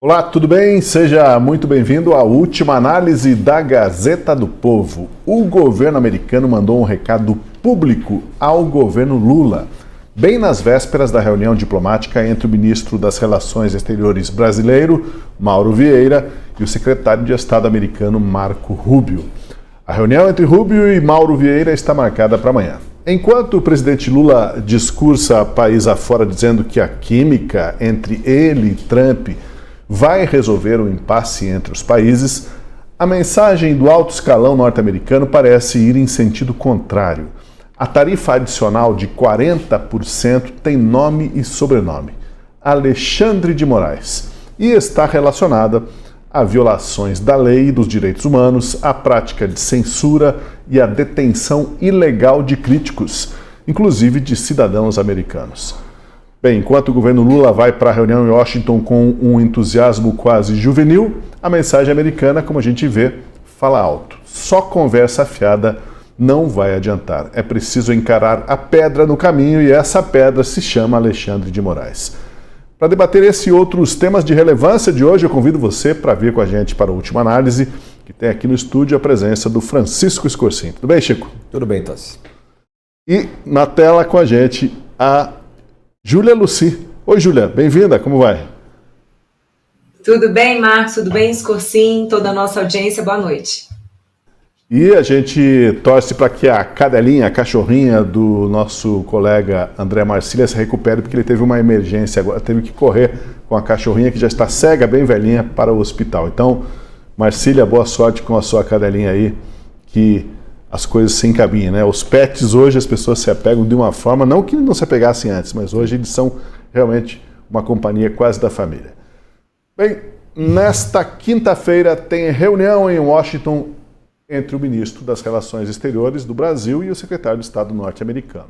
Olá, tudo bem? Seja muito bem-vindo à última análise da Gazeta do Povo. O governo americano mandou um recado público ao governo Lula, bem nas vésperas da reunião diplomática entre o ministro das Relações Exteriores brasileiro, Mauro Vieira, e o secretário de Estado americano, Marco Rubio. A reunião entre Rubio e Mauro Vieira está marcada para amanhã. Enquanto o presidente Lula discursa país afora dizendo que a química entre ele e Trump vai resolver o impasse entre os países, a mensagem do alto escalão norte-americano parece ir em sentido contrário. A tarifa adicional de 40% tem nome e sobrenome: Alexandre de Moraes, e está relacionada a violações da lei e dos direitos humanos, a prática de censura e a detenção ilegal de críticos, inclusive de cidadãos americanos. Bem, enquanto o governo Lula vai para a reunião em Washington com um entusiasmo quase juvenil, a mensagem americana, como a gente vê, fala alto. Só conversa afiada não vai adiantar. É preciso encarar a pedra no caminho e essa pedra se chama Alexandre de Moraes. Para debater esse e outros temas de relevância de hoje, eu convido você para vir com a gente para a última análise, que tem aqui no estúdio a presença do Francisco Scorsin. Tudo bem, Chico? Tudo bem, Tossi. E na tela com a gente a Júlia Luci. Oi, Júlia, bem-vinda, como vai? Tudo bem, Marcos? Tudo bem, Scorsin? Toda a nossa audiência, boa noite. E a gente torce para que a cadelinha, a cachorrinha do nosso colega André Marcília se recupere, porque ele teve uma emergência agora, teve que correr com a cachorrinha que já está cega, bem velhinha, para o hospital. Então, Marcília, boa sorte com a sua cadelinha aí, que as coisas se encaminham, né? Os pets hoje, as pessoas se apegam de uma forma, não que não se apegassem antes, mas hoje eles são realmente uma companhia quase da família. Bem, nesta quinta-feira tem reunião em Washington entre o ministro das Relações Exteriores do Brasil e o secretário de Estado norte-americano.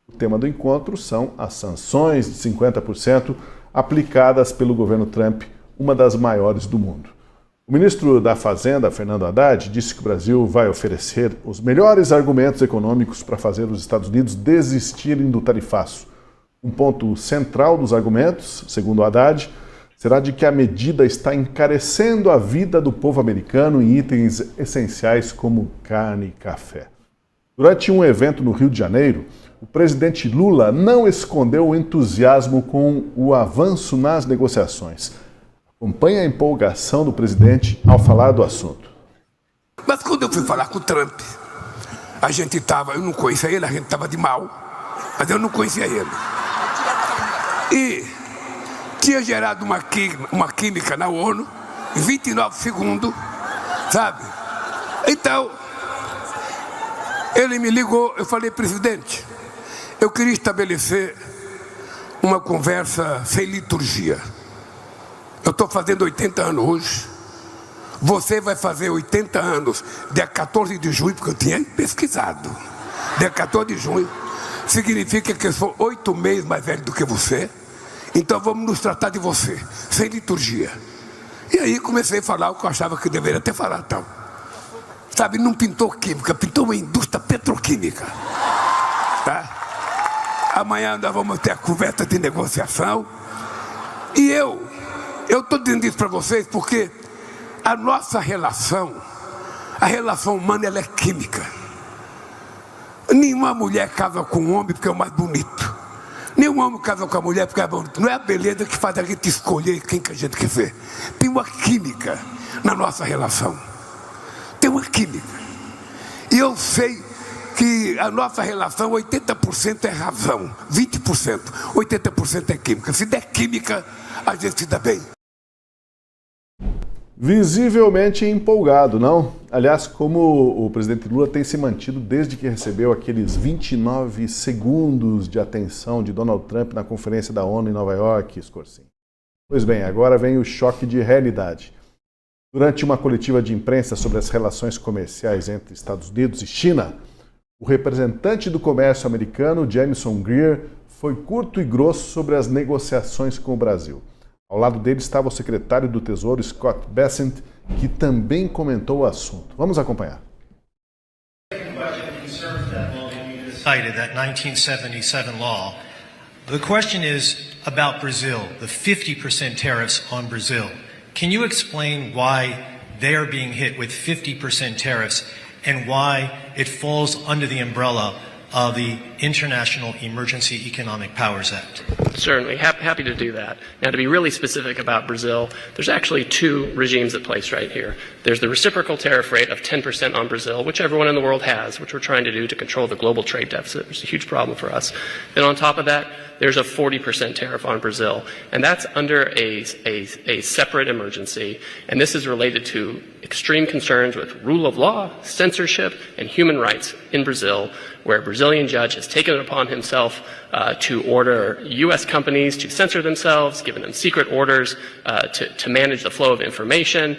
O tema do encontro são as sanções de 50% aplicadas pelo governo Trump, uma das maiores do mundo. O ministro da Fazenda, Fernando Haddad, disse que o Brasil vai oferecer os melhores argumentos econômicos para fazer os Estados Unidos desistirem do tarifaço. Um ponto central dos argumentos, segundo Haddad, será de que a medida está encarecendo a vida do povo americano em itens essenciais como carne e café. Durante um evento no Rio de Janeiro, o presidente Lula não escondeu o entusiasmo com o avanço nas negociações. Acompanhe a empolgação do presidente ao falar do assunto. Mas quando eu fui falar com o Trump, eu não conhecia ele, a gente estava de mal, mas eu não conhecia ele. E tinha gerado uma química na ONU, em 29 segundos, sabe? Então, ele me ligou, eu falei: presidente, eu queria estabelecer uma conversa sem liturgia. Eu estou fazendo 80 anos hoje. Você vai fazer 80 anos dia 14 de junho, porque eu tinha pesquisado. Dia 14 de junho significa que eu sou 8 meses mais velho do que você. Então vamos nos tratar de você, sem liturgia. E aí comecei a falar o que eu achava que eu deveria ter falado. Então, sabe, não pintou química, pintou uma indústria petroquímica. Tá? Amanhã nós vamos ter a conversa de negociação. E eu estou dizendo isso para vocês porque a nossa relação, a relação humana, ela é química. Nenhuma mulher casa com um homem porque é o mais bonito. Nenhum homem casa com a mulher porque é bonito. Não é a beleza que faz a gente escolher quem que a gente quer ver. Tem uma química na nossa relação. Tem uma química. E eu sei que a nossa relação, 80% é razão, 20%, 80% é química. Se der química, a gente se dá bem. Visivelmente empolgado, não? Aliás, como o presidente Lula tem se mantido desde que recebeu aqueles 29 segundos de atenção de Donald Trump na conferência da ONU em Nova York, Scorsin. Pois bem, agora vem o choque de realidade. Durante uma coletiva de imprensa sobre as relações comerciais entre Estados Unidos e China, o representante do comércio americano, Jamieson Greer, foi curto e grosso sobre as negociações com o Brasil. Ao lado dele estava o secretário do Tesouro, Scott Bessent, que também comentou o assunto. Vamos acompanhar. Cited that 1977 law. The question is about Brazil, the 50% tariffs on Brazil. Can you explain why they are being hit with 50% tariffs and why it falls under the umbrella of the International Emergency Economic Powers Act? Certainly, happy to do that. Now, to be really specific about Brazil, there's actually two regimes at place right here. There's the reciprocal tariff rate of 10% on Brazil, which everyone in the world has, which we're trying to do to control the global trade deficit, which is a huge problem for us. Then on top of that, there's a 40% tariff on Brazil, and that's under a separate emergency, and this is related to extreme concerns with rule of law, censorship, and human rights in Brazil, where a Brazilian judge has taken it upon himself to order U.S. companies to censor themselves, given them secret orders to manage the flow of information,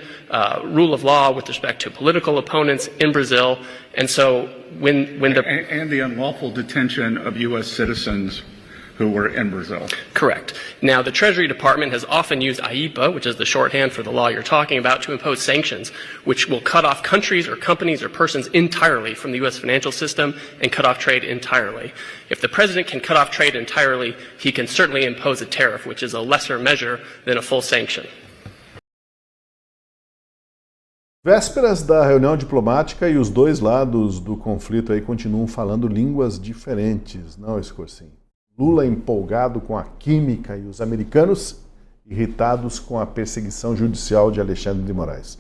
rule of law with respect to political opponents in Brazil, and so when the unlawful detention of U.S. citizens who were in Brazil. Correct. Now, the Treasury Department has often used AIPA, which is the shorthand for the law you're talking about, to impose sanctions, which will cut off countries or companies or persons entirely from the U.S. financial system and cut off trade entirely. If the president can cut off trade entirely, he can certainly impose a tariff, which is a lesser measure than a full sanction. Vésperas da reunião diplomática e os dois lados do conflito aí continuam falando línguas diferentes, não, Escorcim? Lula empolgado com a química e os americanos irritados com a perseguição judicial de Alexandre de Moraes.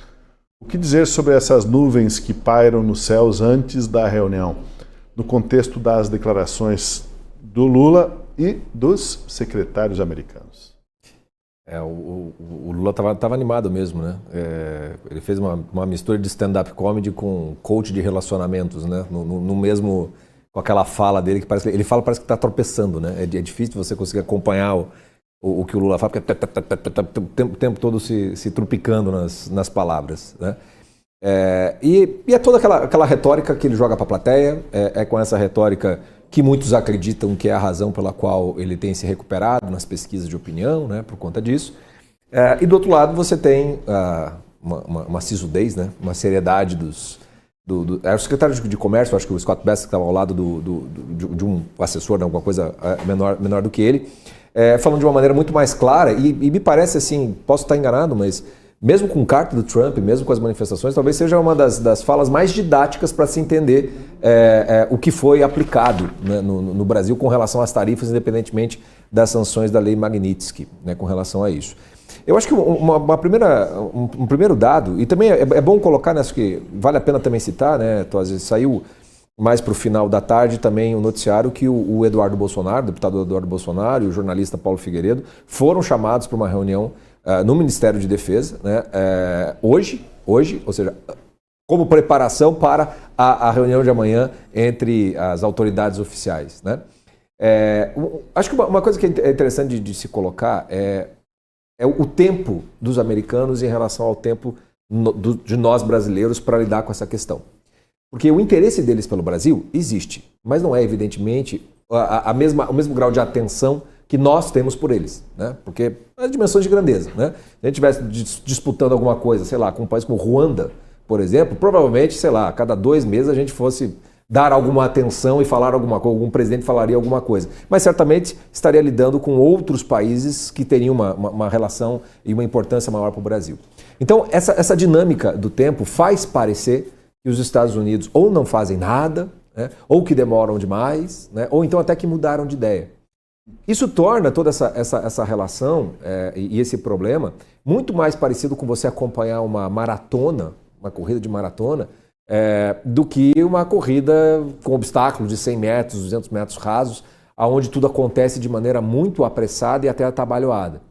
O que dizer sobre essas nuvens que pairam nos céus antes da reunião, no contexto das declarações do Lula e dos secretários americanos? O Lula estava animado mesmo, né? Ele fez uma mistura de stand-up comedy com coach de relacionamentos, né? No mesmo... com aquela fala dele que parece que está tropeçando, né? É difícil você conseguir acompanhar o que o Lula fala, porque o tempo todo se trupicando nas palavras, né? E é toda aquela retórica que ele joga para a plateia, é com essa retórica que muitos acreditam que é a razão pela qual ele tem se recuperado nas pesquisas de opinião, né? Por conta disso. E do outro lado você tem uma sisudez, né? Uma seriedade era o secretário de Comércio, acho que o Scott Bessent, que estava ao lado de um assessor, né, alguma coisa menor do que ele, falando de uma maneira muito mais clara, e me parece assim, posso estar enganado, mas mesmo com carta do Trump, mesmo com as manifestações, talvez seja uma das falas mais didáticas para se entender o que foi aplicado, né, no Brasil com relação às tarifas, independentemente das sanções da lei Magnitsky, né, com relação a isso. Eu acho que um primeiro dado, e também é bom colocar, né, acho que vale a pena também citar, né, Tosi, saiu mais para o final da tarde também o noticiário que o Eduardo Bolsonaro, o deputado Eduardo Bolsonaro e o jornalista Paulo Figueiredo foram chamados para uma reunião no Ministério de Defesa, né, hoje, ou seja, como preparação para a reunião de amanhã entre as autoridades oficiais, né. Acho que uma coisa que é interessante de se colocar é o tempo dos americanos em relação ao tempo de nós brasileiros para lidar com essa questão. Porque o interesse deles pelo Brasil existe, mas não é, evidentemente, o mesmo grau de atenção que nós temos por eles, né? Porque as dimensões de grandeza, né? Se a gente estivesse disputando alguma coisa, sei lá, com um país como Ruanda, por exemplo, provavelmente, sei lá, a cada 2 meses a gente fosse dar alguma atenção e falar alguma coisa, algum presidente falaria alguma coisa. Mas certamente estaria lidando com outros países que teriam uma relação e uma importância maior para o Brasil. Então, essa dinâmica do tempo faz parecer que os Estados Unidos ou não fazem nada, né, ou que demoram demais, né, ou então até que mudaram de ideia. Isso torna toda essa relação e esse problema muito mais parecido com você acompanhar uma maratona, uma corrida de maratona, do que uma corrida com obstáculos de 100 metros, 200 metros rasos, onde tudo acontece de maneira muito apressada e até atabalhoada.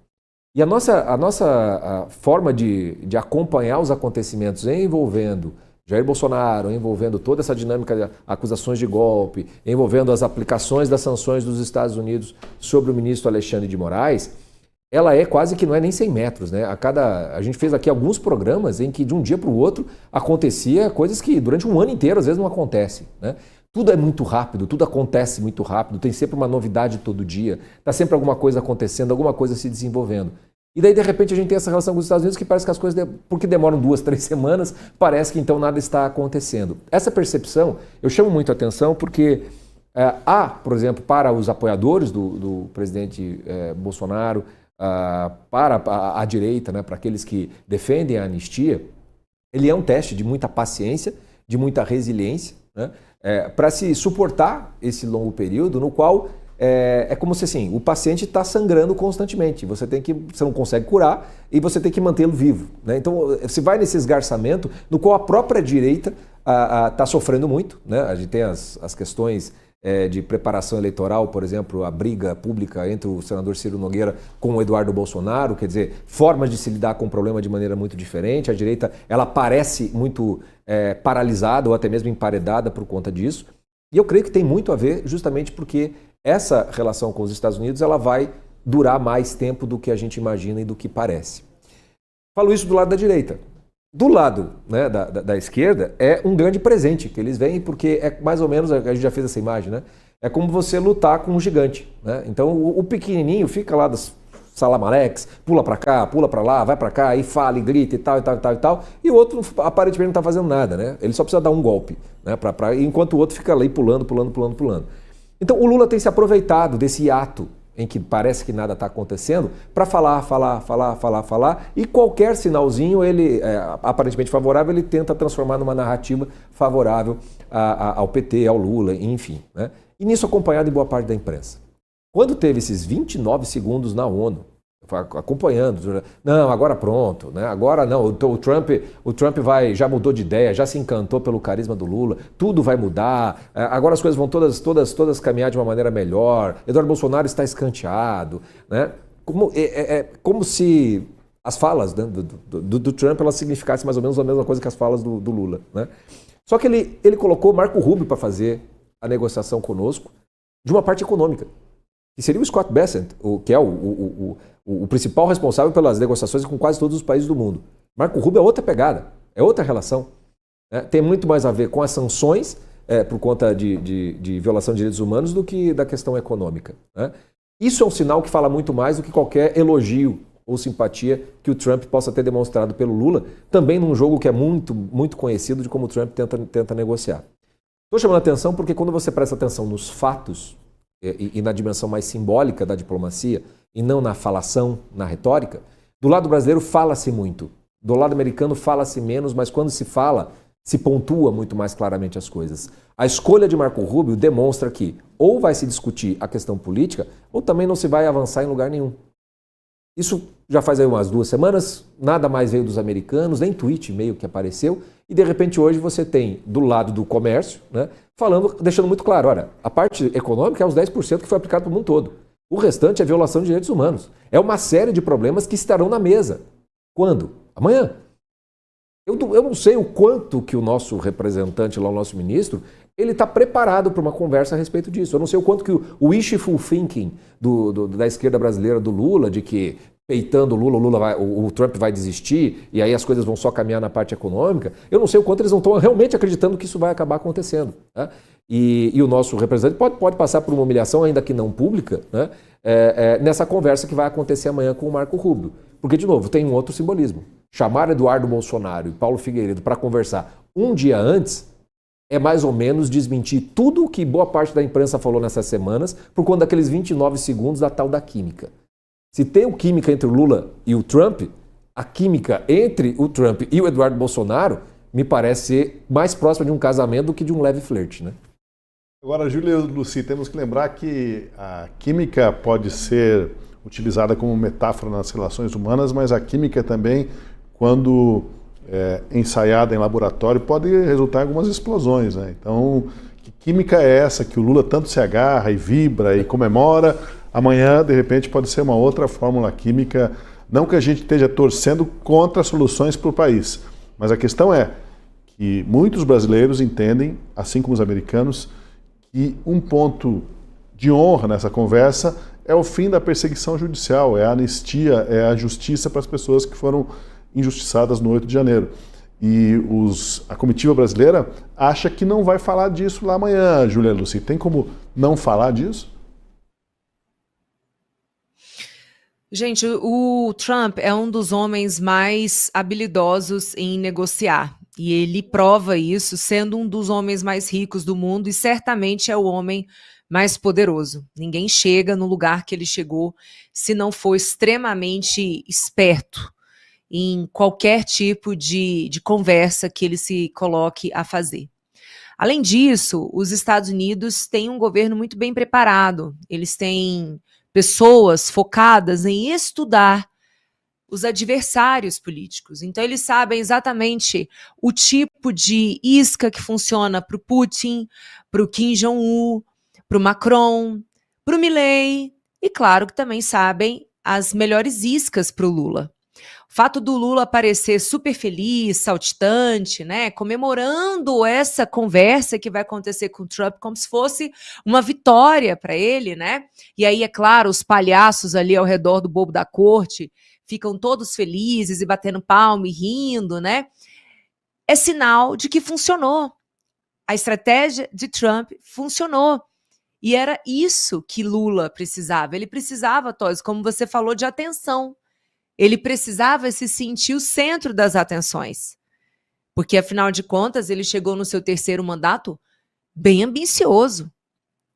E a nossa forma de acompanhar os acontecimentos envolvendo Jair Bolsonaro, envolvendo toda essa dinâmica de acusações de golpe, envolvendo as aplicações das sanções dos Estados Unidos sobre o ministro Alexandre de Moraes, ela quase que não é nem 100 metros, né? A gente fez aqui alguns programas em que de um dia para o outro acontecia coisas que durante um ano inteiro às vezes não acontecem, né? Tudo é muito rápido, tudo acontece muito rápido, tem sempre uma novidade todo dia, está sempre alguma coisa acontecendo, alguma coisa se desenvolvendo. E daí de repente a gente tem essa relação com os Estados Unidos que parece que as coisas, porque demoram 2, 3 semanas, parece que então nada está acontecendo. Essa percepção eu chamo muito a atenção porque por exemplo, para os apoiadores do presidente Bolsonaro, para a direita, né, para aqueles que defendem a anistia, ele é um teste de muita paciência, de muita resiliência, né, para se suportar esse longo período no qual é como se assim, o paciente está sangrando constantemente, você não consegue curar e você tem que mantê-lo vivo, né? Então você vai nesse esgarçamento no qual a própria direita está sofrendo muito, né? A gente tem as questões de preparação eleitoral, por exemplo, a briga pública entre o senador Ciro Nogueira com o Eduardo Bolsonaro, quer dizer, formas de se lidar com o problema de maneira muito diferente. A direita, ela parece muito paralisada ou até mesmo emparedada por conta disso. E eu creio que tem muito a ver justamente porque essa relação com os Estados Unidos ela vai durar mais tempo do que a gente imagina e do que parece. Falo isso do lado da direita. Do lado, né, da esquerda é um grande presente que eles veem, porque é mais ou menos, a gente já fez essa imagem, né? É como você lutar com um gigante, né? Então o pequenininho fica lá das salamaleques, pula pra cá, pula pra lá, vai pra cá, e fala, e grita e tal, e tal, e tal, e tal, e o outro aparentemente não tá fazendo nada, né? Ele só precisa dar um golpe, né? Enquanto o outro fica ali pulando. Então o Lula tem se aproveitado desse hiato em que parece que nada está acontecendo, para falar, e qualquer sinalzinho, ele aparentemente favorável, ele tenta transformar numa narrativa favorável ao PT, ao Lula, enfim, né? E nisso acompanhado em boa parte da imprensa. Quando teve esses 29 segundos na ONU, acompanhando, não, agora pronto, né? Agora não, o Trump já mudou de ideia, já se encantou pelo carisma do Lula, tudo vai mudar, agora as coisas vão todas caminhar de uma maneira melhor, Eduardo Bolsonaro está escanteado, né? Como se as falas, né, do Trump elas significassem mais ou menos a mesma coisa que as falas do Lula, né? Só que ele colocou Marco Rubio para fazer a negociação conosco de uma parte econômica, que seria o Scott Bessent, que é o principal responsável pelas negociações com quase todos os países do mundo. Marco Rubio é outra pegada, é outra relação, né? Tem muito mais a ver com as sanções por conta de violação de direitos humanos do que da questão econômica, né? Isso é um sinal que fala muito mais do que qualquer elogio ou simpatia que o Trump possa ter demonstrado pelo Lula, também num jogo que é muito, muito conhecido de como o Trump tenta negociar. Estou chamando a atenção porque quando você presta atenção nos fatos e na dimensão mais simbólica da diplomacia, e não na falação, na retórica, do lado brasileiro fala-se muito, do lado americano fala-se menos, mas quando se fala, se pontua muito mais claramente as coisas. A escolha de Marco Rubio demonstra que ou vai se discutir a questão política, ou também não se vai avançar em lugar nenhum. Isso já faz aí umas 2 semanas, nada mais veio dos americanos, nem tweet meio que apareceu, e de repente hoje você tem do lado do comércio, né, deixando muito claro, olha, a parte econômica é os 10% que foi aplicado para o mundo todo. O restante é violação de direitos humanos. É uma série de problemas que estarão na mesa. Quando? Amanhã. Eu não sei o quanto que o nosso representante lá, o nosso ministro, ele está preparado para uma conversa a respeito disso. Eu não sei o quanto que o wishful thinking da esquerda brasileira do Lula, de que peitando o Lula o Trump vai desistir e aí as coisas vão só caminhar na parte econômica, eu não sei o quanto eles não estão realmente acreditando que isso vai acabar acontecendo, né? E o nosso representante pode passar por uma humilhação, ainda que não pública, né? Nessa conversa que vai acontecer amanhã com o Marco Rubio. Porque, de novo, tem um outro simbolismo. Chamar Eduardo Bolsonaro e Paulo Figueiredo para conversar um dia antes é mais ou menos desmentir tudo o que boa parte da imprensa falou nessas semanas por conta daqueles 29 segundos da tal da química. Se tem química entre o Lula e o Trump, a química entre o Trump e o Eduardo Bolsonaro me parece ser mais próxima de um casamento do que de um leve flerte, né? Agora, Júlia e Lucy, temos que lembrar que a química pode ser utilizada como metáfora nas relações humanas, mas a química também, quando ensaiada em laboratório, pode resultar em algumas explosões, né? Então, que química é essa que o Lula tanto se agarra e vibra e comemora? Amanhã, de repente, pode ser uma outra fórmula química. Não que a gente esteja torcendo contra soluções para o país, mas a questão é que muitos brasileiros entendem, assim como os americanos, que um ponto de honra nessa conversa é o fim da perseguição judicial, é a anistia, é a justiça para as pessoas que foram injustiçadas no 8 de janeiro. E a comitiva brasileira acha que não vai falar disso lá amanhã, Júlia Lucy. Tem como não falar disso? Gente, o Trump é um dos homens mais habilidosos em negociar. E ele prova isso sendo um dos homens mais ricos do mundo e certamente é o homem mais poderoso. Ninguém chega no lugar que ele chegou se não for extremamente esperto em qualquer tipo de conversa que ele se coloque a fazer. Além disso, os Estados Unidos têm um governo muito bem preparado. Eles têm pessoas focadas em estudar os adversários políticos. Então, eles sabem exatamente o tipo de isca que funciona para o Putin, para o Kim Jong-un, para o Macron, para o Milei, e claro que também sabem as melhores iscas para o Lula. O fato do Lula aparecer super feliz, saltitante, né, comemorando essa conversa que vai acontecer com o Trump como se fosse uma vitória para ele, né? E aí, é claro, os palhaços ali ao redor do bobo da corte ficam todos felizes e batendo palma e rindo, né? É sinal de que funcionou. A estratégia de Trump funcionou. E era isso que Lula precisava. Ele precisava, Tosi, como você falou, de atenção. Ele precisava se sentir o centro das atenções. Porque, afinal de contas, ele chegou no seu terceiro mandato bem ambicioso.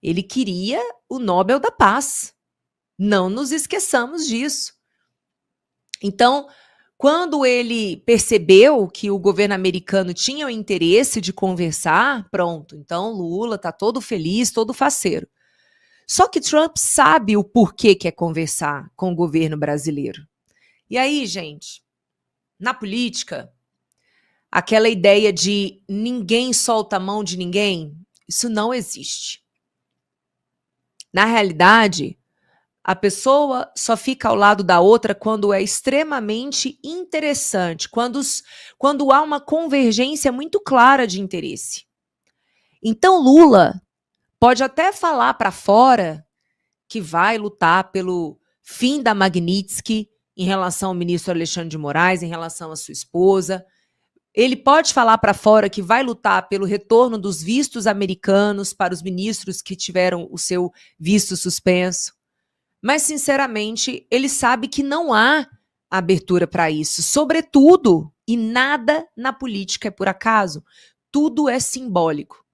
Ele queria o Nobel da Paz. Não nos esqueçamos disso. Então, quando ele percebeu que o governo americano tinha o interesse de conversar, pronto, então Lula está todo feliz, todo faceiro. Só que Trump sabe o porquê quer conversar com o governo brasileiro. E aí, gente, na política, aquela ideia de ninguém solta a mão de ninguém, isso não existe. Na realidade, a pessoa só fica ao lado da outra quando é extremamente interessante, quando há uma convergência muito clara de interesse. Então, Lula pode até falar para fora que vai lutar pelo fim da Magnitsky em relação ao ministro Alexandre de Moraes, em relação à sua esposa. Ele pode falar para fora que vai lutar pelo retorno dos vistos americanos para os ministros que tiveram o seu visto suspenso. Mas, sinceramente, ele sabe que não há abertura para isso. Sobretudo, e nada na política é por acaso, tudo é simbólico.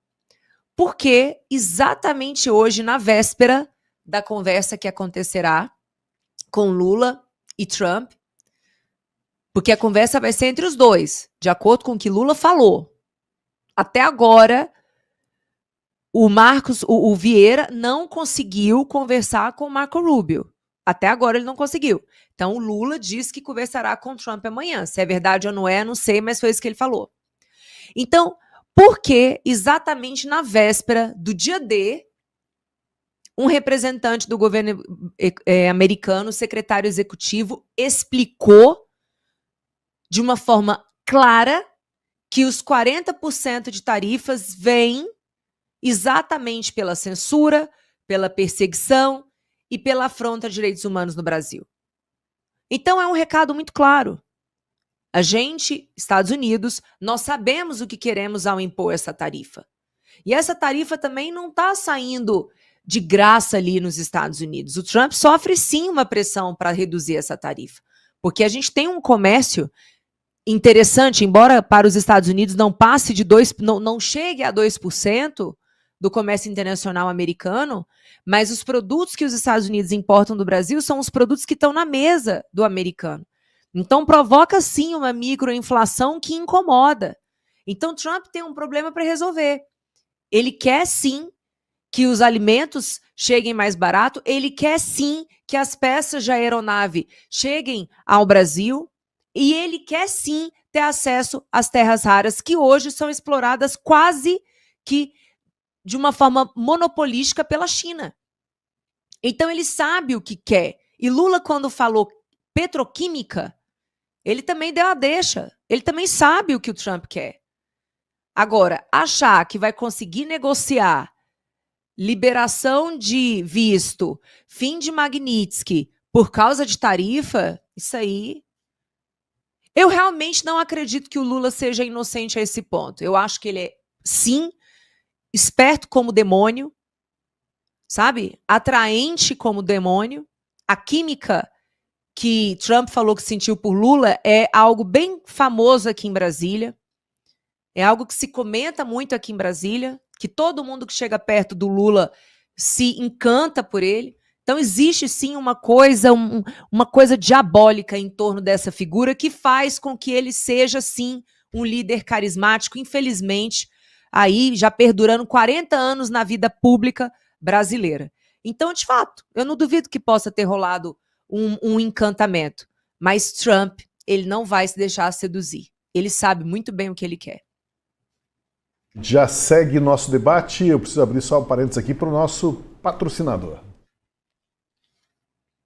Porque exatamente hoje, na véspera da conversa que acontecerá com Lula e Trump, porque a conversa vai ser entre os dois, de acordo com o que Lula falou. Até agora, o Vieira não conseguiu conversar com o Marco Rubio. Até agora ele não conseguiu. Então o Lula diz que conversará com o Trump amanhã. Se é verdade ou não é, não sei, mas foi isso que ele falou. Então, por que exatamente na véspera do dia D, um representante do governo americano, secretário executivo, explicou de uma forma clara que os 40% de tarifas vêm exatamente pela censura, pela perseguição e pela afronta a direitos humanos no Brasil. Então é um recado muito claro. A gente, Estados Unidos, nós sabemos o que queremos ao impor essa tarifa. E essa tarifa também não está saindo de graça ali nos Estados Unidos. O Trump sofre sim uma pressão para reduzir essa tarifa. Porque a gente tem um comércio interessante, embora para os Estados Unidos não passe de 2%, não chegue a 2% do comércio internacional americano, mas os produtos que os Estados Unidos importam do Brasil são os produtos que estão na mesa do americano. Então provoca sim uma microinflação que incomoda. Então Trump tem um problema para resolver. Ele quer sim que os alimentos cheguem mais barato, ele quer sim que as peças de aeronave cheguem ao Brasil, e ele quer sim ter acesso às terras raras que hoje são exploradas quase que de uma forma monopolística pela China. Então ele sabe o que quer. E Lula, quando falou petroquímica, ele também deu a deixa. Ele também sabe o que o Trump quer. Agora, achar que vai conseguir negociar liberação de visto, fim de Magnitsky por causa de tarifa, isso aí... Eu realmente não acredito que o Lula seja inocente a esse ponto. Eu acho que ele é, sim, esperto como demônio, sabe? Atraente como demônio. A química que Trump falou que sentiu por Lula é algo bem famoso aqui em Brasília. É algo que se comenta muito aqui em Brasília, que todo mundo que chega perto do Lula se encanta por ele. Então existe sim uma coisa, uma coisa diabólica em torno dessa figura que faz com que ele seja sim um líder carismático, infelizmente, aí já perdurando 40 anos na vida pública brasileira. Então, de fato, eu não duvido que possa ter rolado um encantamento, mas Trump, ele não vai se deixar seduzir. Ele sabe muito bem o que ele quer. Já segue nosso debate. Eu preciso abrir só um parênteses aqui para o nosso patrocinador.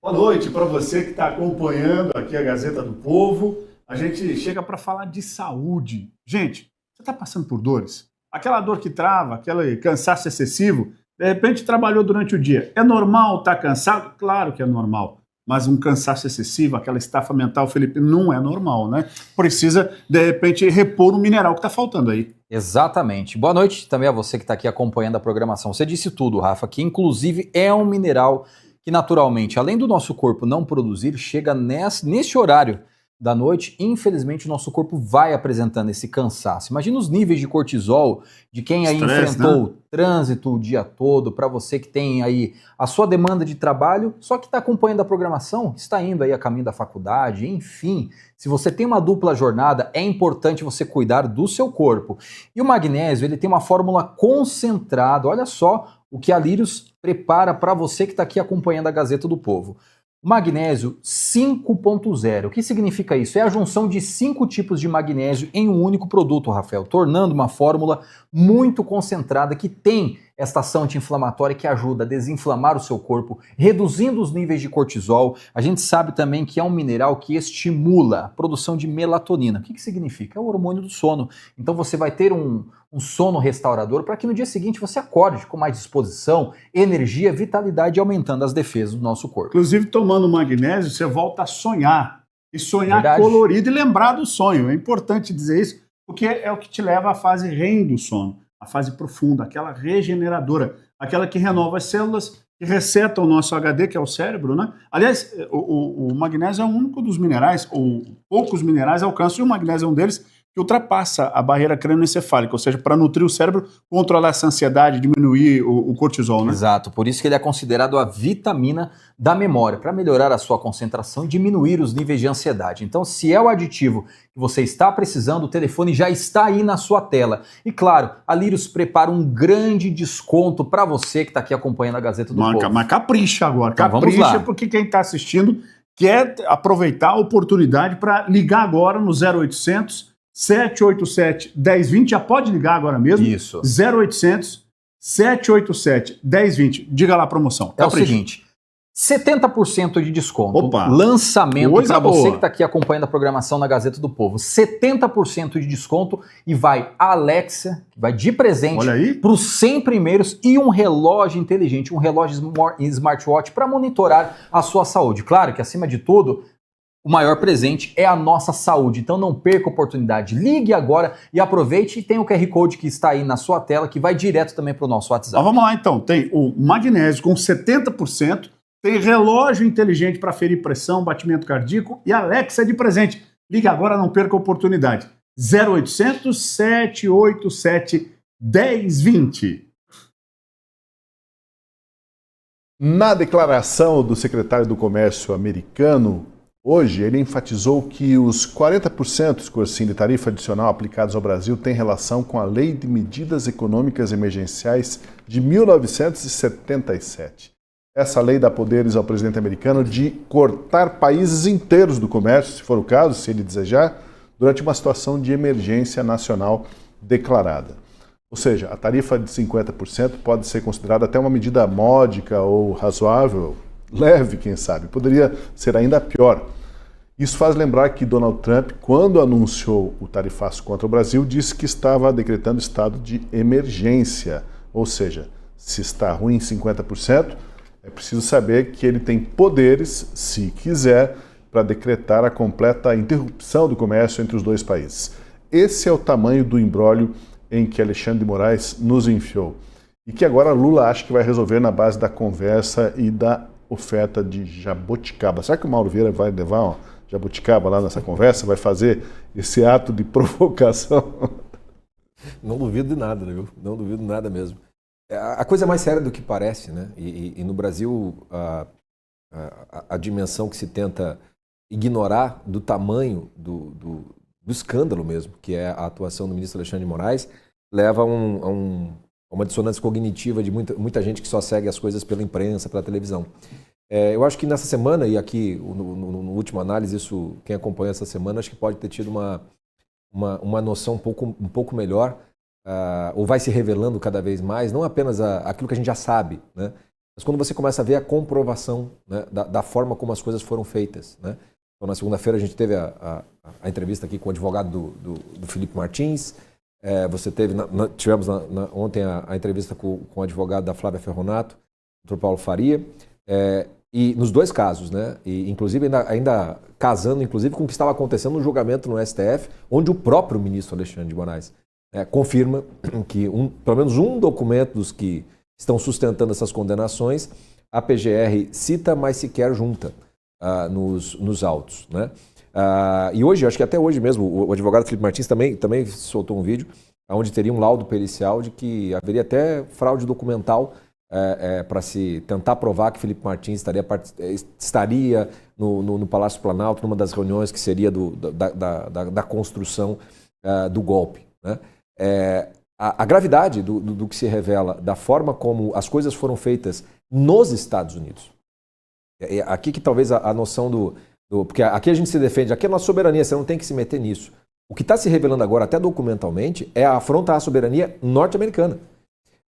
Boa noite para você que está acompanhando aqui a Gazeta do Povo. A gente chega para falar de saúde. Gente, você está passando por dores? Aquela dor que trava, aquele cansaço excessivo, de repente trabalhou durante o dia. É normal estar cansado? Claro que é normal. Mas um cansaço excessivo, aquela estafa mental, Felipe, não é normal, né? Precisa, de repente, repor o mineral que está faltando aí. Exatamente. Boa noite também a você que está aqui acompanhando a programação. Você disse tudo, Rafa, que inclusive é um mineral que naturalmente, além do nosso corpo não produzir, chega nesse horário da noite, infelizmente o nosso corpo vai apresentando esse cansaço. Imagina os níveis de cortisol de quem aí enfrentou o trânsito o dia todo, para você que tem aí a sua demanda de trabalho, só que está acompanhando a programação, está indo aí a caminho da faculdade, enfim. Se você tem uma dupla jornada, é importante você cuidar do seu corpo. E o magnésio, ele tem uma fórmula concentrada, olha só o que a Lírios prepara para você que está aqui acompanhando a Gazeta do Povo. Magnésio 5.0. O que significa isso? É a junção de 5 tipos de magnésio em um único produto, Rafael, tornando uma fórmula muito concentrada que tem esta ação anti-inflamatória que ajuda a desinflamar o seu corpo, reduzindo os níveis de cortisol. A gente sabe também que é um mineral que estimula a produção de melatonina. O que significa? É o hormônio do sono. Então você vai ter um sono restaurador para que no dia seguinte você acorde com mais disposição, energia, vitalidade, aumentando as defesas do nosso corpo. Inclusive, tomando magnésio, você volta a sonhar. E sonhar Verdade. colorido e lembrar do sonho. É importante dizer isso, porque é o que te leva à fase REM do sono. A fase profunda, aquela regeneradora, aquela que renova as células, que reseta o nosso HD, que é o cérebro, né? Aliás, o magnésio é o único dos minerais, ou poucos minerais alcançam, e o magnésio é um deles, que ultrapassa a barreira crânioencefálica, ou seja, para nutrir o cérebro, controlar essa ansiedade, diminuir o cortisol, né? Exato, por isso que ele é considerado a vitamina da memória, para melhorar a sua concentração e diminuir os níveis de ansiedade. Então, se é o aditivo que você está precisando, o telefone já está aí na sua tela. E claro, a Lírios prepara um grande desconto para você que está aqui acompanhando a Gazeta do Povo. Mas capricha agora, Então, capricha, porque quem está assistindo quer aproveitar a oportunidade para ligar agora no 0800 787 1020, já pode ligar agora mesmo. Isso. 0800 787 1020. Diga lá a promoção. É o seguinte, 70% de desconto. Opa, lançamento coisa para você boa. que está aqui acompanhando a programação na Gazeta do Povo. 70% de desconto e vai a Alexa, que vai de presente Olha aí. para os 100 primeiros e um relógio inteligente, um relógio smartwatch para monitorar a sua saúde. Claro que acima de tudo, o maior presente é a nossa saúde, então não perca a oportunidade. Ligue agora e aproveite, e tem o QR Code que está aí na sua tela, que vai direto também para o nosso WhatsApp. Mas vamos lá então, tem o magnésio com 70%, tem relógio inteligente para ferir pressão, batimento cardíaco e Alexa de presente. Ligue agora, não perca a oportunidade. 0800 787 1020. Na declaração do secretário do Comércio americano, hoje ele enfatizou que os 40% escorcinho de tarifa adicional aplicados ao Brasil têm relação com a Lei de Medidas Econômicas Emergenciais de 1977. Essa lei dá poderes ao presidente americano de cortar países inteiros do comércio, se for o caso, se ele desejar, durante uma situação de emergência nacional declarada. Ou seja, a tarifa de 50% pode ser considerada até uma medida módica ou razoável, leve, quem sabe. Poderia ser ainda pior. Isso faz lembrar que Donald Trump, quando anunciou o tarifaço contra o Brasil, disse que estava decretando estado de emergência. Ou seja, se está ruim 50%, é preciso saber que ele tem poderes, se quiser, para decretar a completa interrupção do comércio entre os dois países. Esse é o tamanho do imbróglio em que Alexandre de Moraes nos enfiou. E que agora Lula acha que vai resolver na base da conversa e da oferta de jabuticaba. Será que o Mauro Vieira vai levar uma jabuticaba lá nessa conversa? Vai fazer esse ato de provocação? Não duvido de nada, viu? Não duvido nada mesmo. A coisa é mais séria do que parece, né? E no Brasil, a dimensão que se tenta ignorar do tamanho do escândalo mesmo, que é a atuação do ministro Alexandre de Moraes, leva a uma dissonância cognitiva de muita gente que só segue as coisas pela imprensa, pela televisão. Eu acho que nessa semana, e aqui no último análise, isso quem acompanha essa semana, acho que pode ter tido uma noção um pouco melhor, ou vai se revelando cada vez mais, não apenas aquilo que a gente já sabe, né? Mas quando você começa a ver a comprovação, né, da forma como as coisas foram feitas, né? Então, na segunda-feira a gente teve a entrevista aqui com o advogado do Felipe Martins, você tivemos ontem a entrevista com o advogado da Flávia Ferronato, o Dr. Paulo Faria, e nos dois casos, né? E inclusive ainda casando inclusive com o que estava acontecendo no julgamento no STF, onde o próprio ministro Alexandre de Moraes confirma que pelo menos um documento dos que estão sustentando essas condenações, a PGR cita, mas sequer junta nos autos, né? E hoje, acho que até hoje mesmo, o advogado Felipe Martins também soltou um vídeo onde teria um laudo pericial de que haveria até fraude documental para se tentar provar que Felipe Martins estaria no Palácio Planalto numa das reuniões que seria da construção do golpe, né? A gravidade do que se revela, da forma como as coisas foram feitas nos Estados Unidos. Aqui que talvez a noção porque aqui a gente se defende, aqui é a nossa soberania, você não tem que se meter nisso. O que está se revelando agora, até documentalmente, é a afronta à soberania norte-americana.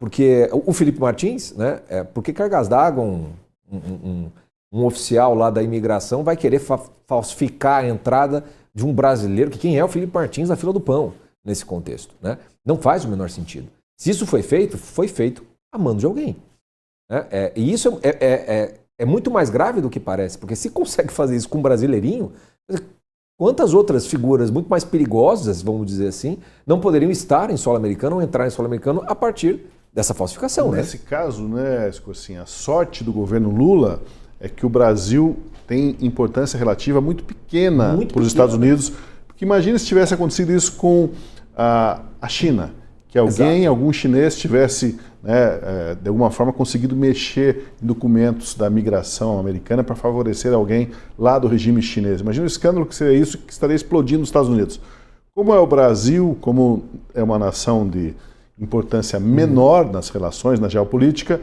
Porque o Felipe Martins, né, por que cargas d'água um oficial lá da imigração vai querer falsificar a entrada de um brasileiro, que quem é o Felipe Martins na fila do pão, nesse contexto, né? Não faz o menor sentido. Se isso foi feito a mando de alguém, né? E isso é muito mais grave do que parece, porque se consegue fazer isso com um brasileirinho, quantas outras figuras muito mais perigosas, vamos dizer assim, não poderiam estar em solo americano ou entrar em solo americano a partir dessa falsificação, Nesse caso, né, assim, a sorte do governo Lula é que o Brasil tem importância relativa muito pequena para os Estados Unidos, porque imagina se tivesse acontecido isso com a China, que algum chinês tivesse, né, de alguma forma conseguido mexer em documentos da migração americana para favorecer alguém lá do regime chinês. Imagina o escândalo que seria isso, que estaria explodindo nos Estados Unidos. Como é o Brasil, como é uma nação de importância menor nas relações, na geopolítica,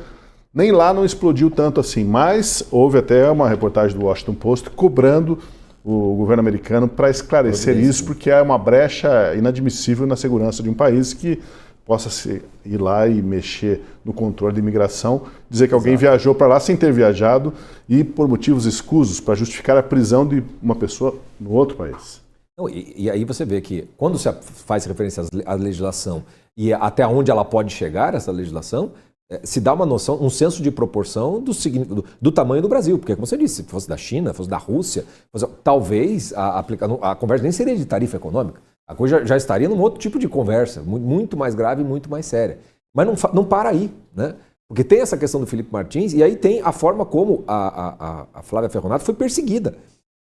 nem lá não explodiu tanto assim, mas houve até uma reportagem do Washington Post cobrando o governo americano para esclarecer isso, porque é uma brecha inadmissível na segurança de um país que possa ir lá e mexer no controle de imigração, dizer que alguém viajou para lá sem ter viajado e por motivos escusos, para justificar a prisão de uma pessoa no outro país. Não, e aí você vê que quando se faz referência à legislação e até onde ela pode chegar, essa legislação, se dá uma noção, um senso de proporção do tamanho do Brasil. Porque, como você disse, se fosse da China, fosse da Rússia, talvez a conversa nem seria de tarifa econômica. A coisa já estaria num outro tipo de conversa, muito mais grave e muito mais séria. Mas não para aí, né? Porque tem essa questão do Felipe Martins e aí tem a forma como a Flávia Ferronato foi perseguida.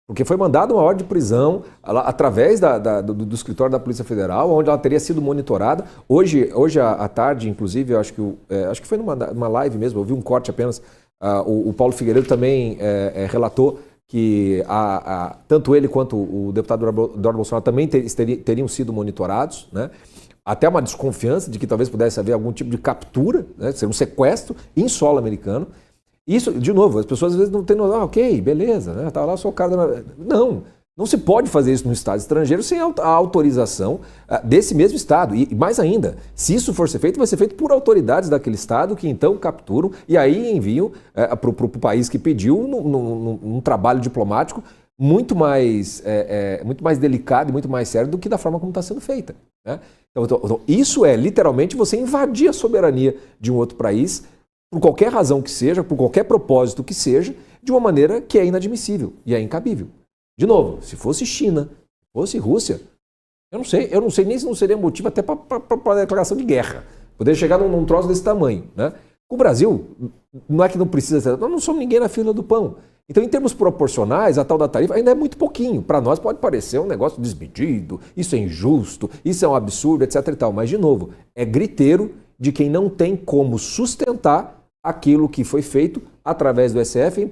Porque foi mandada uma ordem de prisão através do escritório da Polícia Federal, onde ela teria sido monitorada. Hoje à tarde, inclusive, eu acho que foi numa live mesmo, eu vi um corte apenas, o Paulo Figueiredo também relatou que tanto ele quanto o deputado Eduardo Bolsonaro também teriam sido monitorados, né? Até uma desconfiança de que talvez pudesse haver algum tipo de captura, né? Ser um sequestro em solo americano. Isso, de novo, as pessoas às vezes não têm noção, ok, beleza, né? Tá lá só o cara... Não se pode fazer isso no Estado estrangeiro sem a autorização desse mesmo Estado. E mais ainda, se isso for ser feito, vai ser feito por autoridades daquele Estado que então capturam e aí enviam para o país que pediu num trabalho diplomático muito mais delicado e muito mais sério do que da forma como está sendo feita, né? Então, isso é literalmente você invadir a soberania de um outro país por qualquer razão que seja, por qualquer propósito que seja, de uma maneira que é inadmissível e é incabível. De novo, se fosse China, se fosse Rússia, eu não sei nem se não seria motivo até para a declaração de guerra. Poder chegar num troço desse tamanho, né? O Brasil, não é que não precisa, nós não somos ninguém na fila do pão. Então, em termos proporcionais, a tal da tarifa ainda é muito pouquinho. Para nós pode parecer um negócio desmedido, isso é injusto, isso é um absurdo, etc. e tal. Mas, de novo, é griteiro de quem não tem como sustentar aquilo que foi feito através do STF,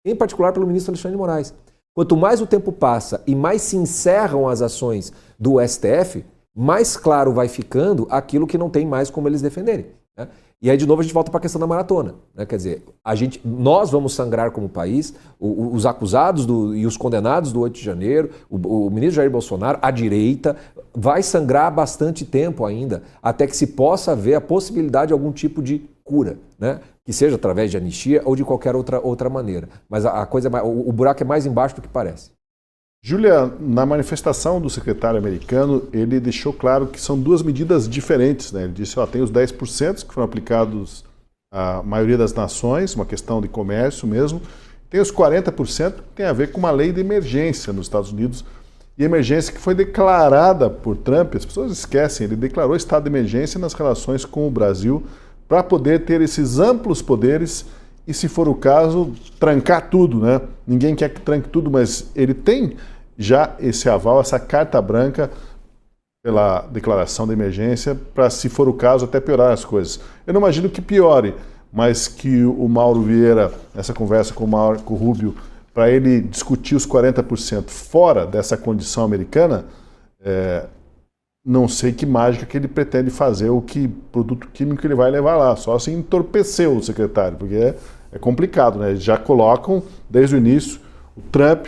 em particular pelo ministro Alexandre de Moraes. Quanto mais o tempo passa e mais se encerram as ações do STF, mais claro vai ficando aquilo que não tem mais como eles defenderem, né? E aí, de novo, a gente volta para a questão da maratona, né? Quer dizer, nós vamos sangrar como país, os acusados e os condenados do 8 de janeiro, o ministro Jair Bolsonaro, a direita, vai sangrar há bastante tempo ainda, até que se possa ver a possibilidade de algum tipo de cura, né? Que seja através de anistia ou de qualquer outra maneira. Mas o buraco é mais embaixo do que parece. Júlia, na manifestação do secretário americano, ele deixou claro que são duas medidas diferentes, né? Ele disse, tem os 10% que foram aplicados à maioria das nações, uma questão de comércio mesmo, tem os 40% que tem a ver com uma lei de emergência nos Estados Unidos, e emergência que foi declarada por Trump, as pessoas esquecem, ele declarou estado de emergência nas relações com o Brasil para poder ter esses amplos poderes e, se for o caso, trancar tudo, né? Ninguém quer que tranque tudo, mas ele tem já esse aval, essa carta branca pela declaração de emergência para, se for o caso, até piorar as coisas. Eu não imagino que piore, mas que o Mauro Vieira, essa conversa com o Marco Rubio, para ele discutir os 40% fora dessa condição americana, não sei que mágica que ele pretende fazer, ou que produto químico ele vai levar lá. Só assim entorpeceu o secretário, porque é complicado, né? Eles já colocam, desde o início, o Trump,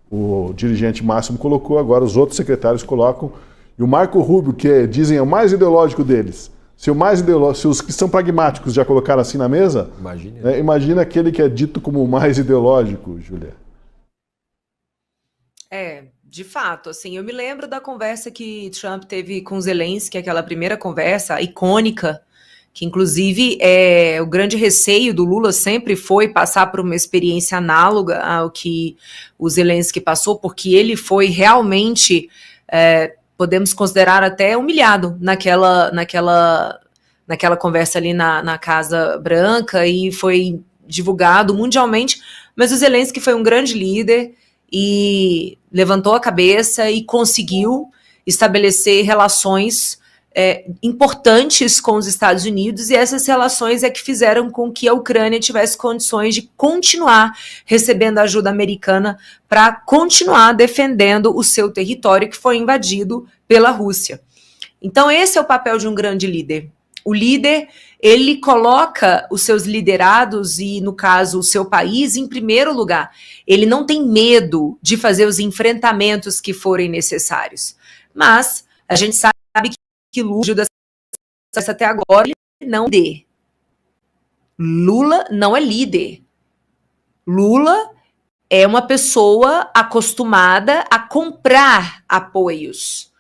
o dirigente máximo, colocou, agora os outros secretários colocam, e o Marco Rubio, que dizem é o mais ideológico deles, se os que são pragmáticos já colocaram assim na mesa, imagina aquele que é dito como o mais ideológico, Júlia. De fato, assim, eu me lembro da conversa que Trump teve com Zelensky, aquela primeira conversa icônica, que inclusive o grande receio do Lula sempre foi passar por uma experiência análoga ao que o Zelensky passou, porque ele foi realmente, podemos considerar até humilhado naquela conversa ali na Casa Branca, e foi divulgado mundialmente, mas o Zelensky foi um grande líder e levantou a cabeça e conseguiu estabelecer relações importantes com os Estados Unidos, e essas relações é que fizeram com que a Ucrânia tivesse condições de continuar recebendo ajuda americana para continuar defendendo o seu território que foi invadido pela Rússia. Então esse é o papel de um grande líder. O líder, ele coloca os seus liderados e, no caso, o seu país em primeiro lugar. Ele não tem medo de fazer os enfrentamentos que forem necessários. Mas a gente sabe que Lula, até agora, ele não é líder. Lula não é líder. Lula é uma pessoa acostumada a comprar apoios,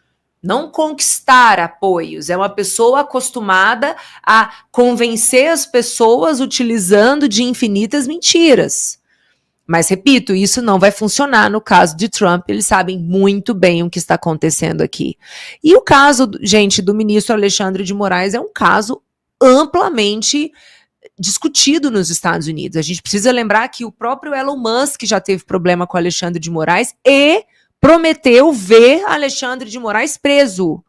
não conquistar apoios. É uma pessoa acostumada a convencer as pessoas utilizando de infinitas mentiras. Mas, repito, isso não vai funcionar no caso de Trump. Eles sabem muito bem o que está acontecendo aqui. E o caso, gente, do ministro Alexandre de Moraes é um caso amplamente discutido nos Estados Unidos. A gente precisa lembrar que o próprio Elon Musk já teve problema com Alexandre de Moraes e prometeu ver Alexandre de Moraes preso.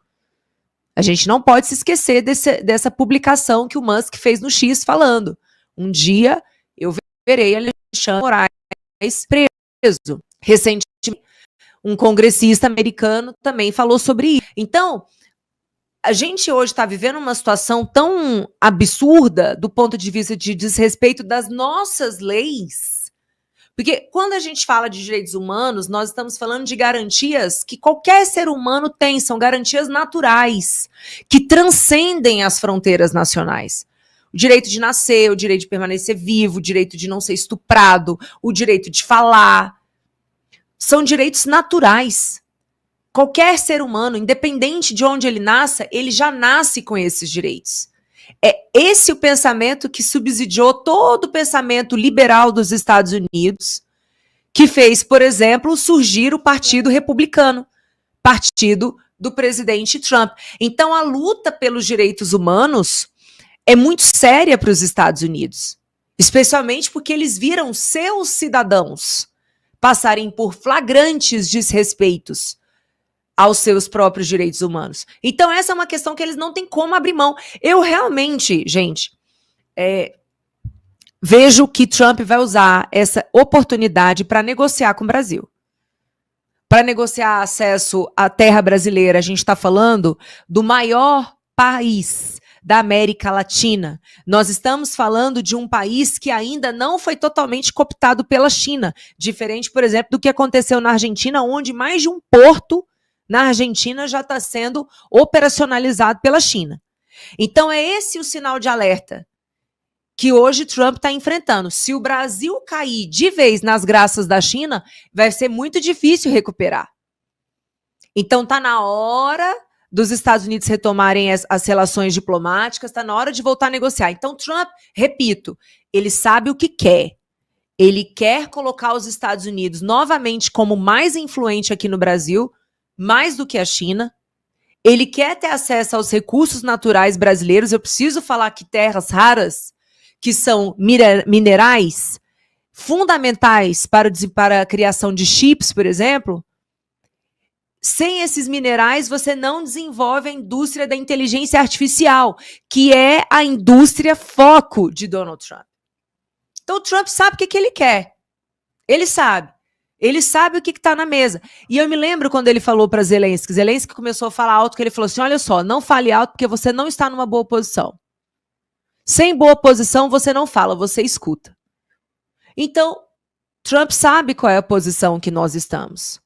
A gente não pode se esquecer dessa publicação que o Musk fez no X falando: um dia eu verei Alexandre de Moraes preso. Recentemente, um congressista americano também falou sobre isso. Então, a gente hoje está vivendo uma situação tão absurda do ponto de vista de desrespeito das nossas leis. Porque quando a gente fala de direitos humanos, nós estamos falando de garantias que qualquer ser humano tem, são garantias naturais, que transcendem as fronteiras nacionais. O direito de nascer, o direito de permanecer vivo, o direito de não ser estuprado, o direito de falar. São direitos naturais. Qualquer ser humano, independente de onde ele nasça, ele já nasce com esses direitos. É esse o pensamento que subsidiou todo o pensamento liberal dos Estados Unidos, que fez, por exemplo, surgir o Partido Republicano, partido do presidente Trump. Então, a luta pelos direitos humanos é muito séria para os Estados Unidos, especialmente porque eles viram seus cidadãos passarem por flagrantes desrespeitos aos seus próprios direitos humanos. Então essa é uma questão que eles não têm como abrir mão. Eu realmente, gente, vejo que Trump vai usar essa oportunidade para negociar com o Brasil. Para negociar acesso à terra brasileira, a gente está falando do maior país da América Latina. Nós estamos falando de um país que ainda não foi totalmente cooptado pela China, diferente, por exemplo, do que aconteceu na Argentina, onde mais de um porto na Argentina já está sendo operacionalizado pela China. Então é esse o sinal de alerta que hoje Trump está enfrentando. Se o Brasil cair de vez nas graças da China, vai ser muito difícil recuperar. Então está na hora dos Estados Unidos retomarem as relações diplomáticas, está na hora de voltar a negociar. Então Trump, repito, ele sabe o que quer. Ele quer colocar os Estados Unidos novamente como mais influente aqui no Brasil, mais do que a China. Ele quer ter acesso aos recursos naturais brasileiros. Eu preciso falar que terras raras, que são minerais fundamentais para a criação de chips, por exemplo, sem esses minerais você não desenvolve a indústria da inteligência artificial, que é a indústria foco de Donald Trump. Então o Trump sabe o que ele quer. Ele sabe. Ele sabe o que está na mesa. E eu me lembro quando ele falou para Zelensky. Zelensky começou a falar alto, que ele falou assim, olha só, não fale alto porque você não está numa boa posição. Sem boa posição, você não fala, você escuta. Então, Trump sabe qual é a posição que nós estamos.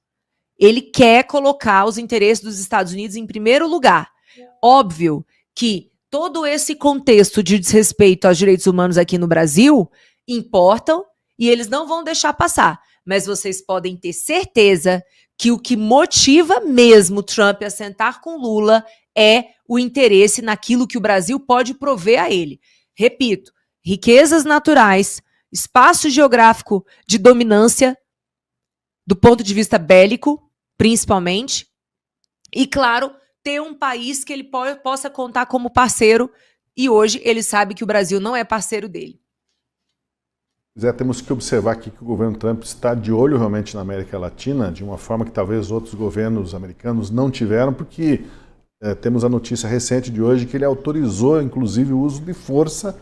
Ele quer colocar os interesses dos Estados Unidos em primeiro lugar. Óbvio que todo esse contexto de desrespeito aos direitos humanos aqui no Brasil importam e eles não vão deixar passar. Mas vocês podem ter certeza que o que motiva mesmo Trump a sentar com Lula é o interesse naquilo que o Brasil pode prover a ele. Repito, riquezas naturais, espaço geográfico de dominância do ponto de vista bélico, principalmente, e, claro, ter um país que ele possa contar como parceiro, e hoje ele sabe que o Brasil não é parceiro dele. Temos que observar aqui que o governo Trump está de olho realmente na América Latina, de uma forma que talvez outros governos americanos não tiveram, porque temos a notícia recente de hoje que ele autorizou, inclusive, o uso de força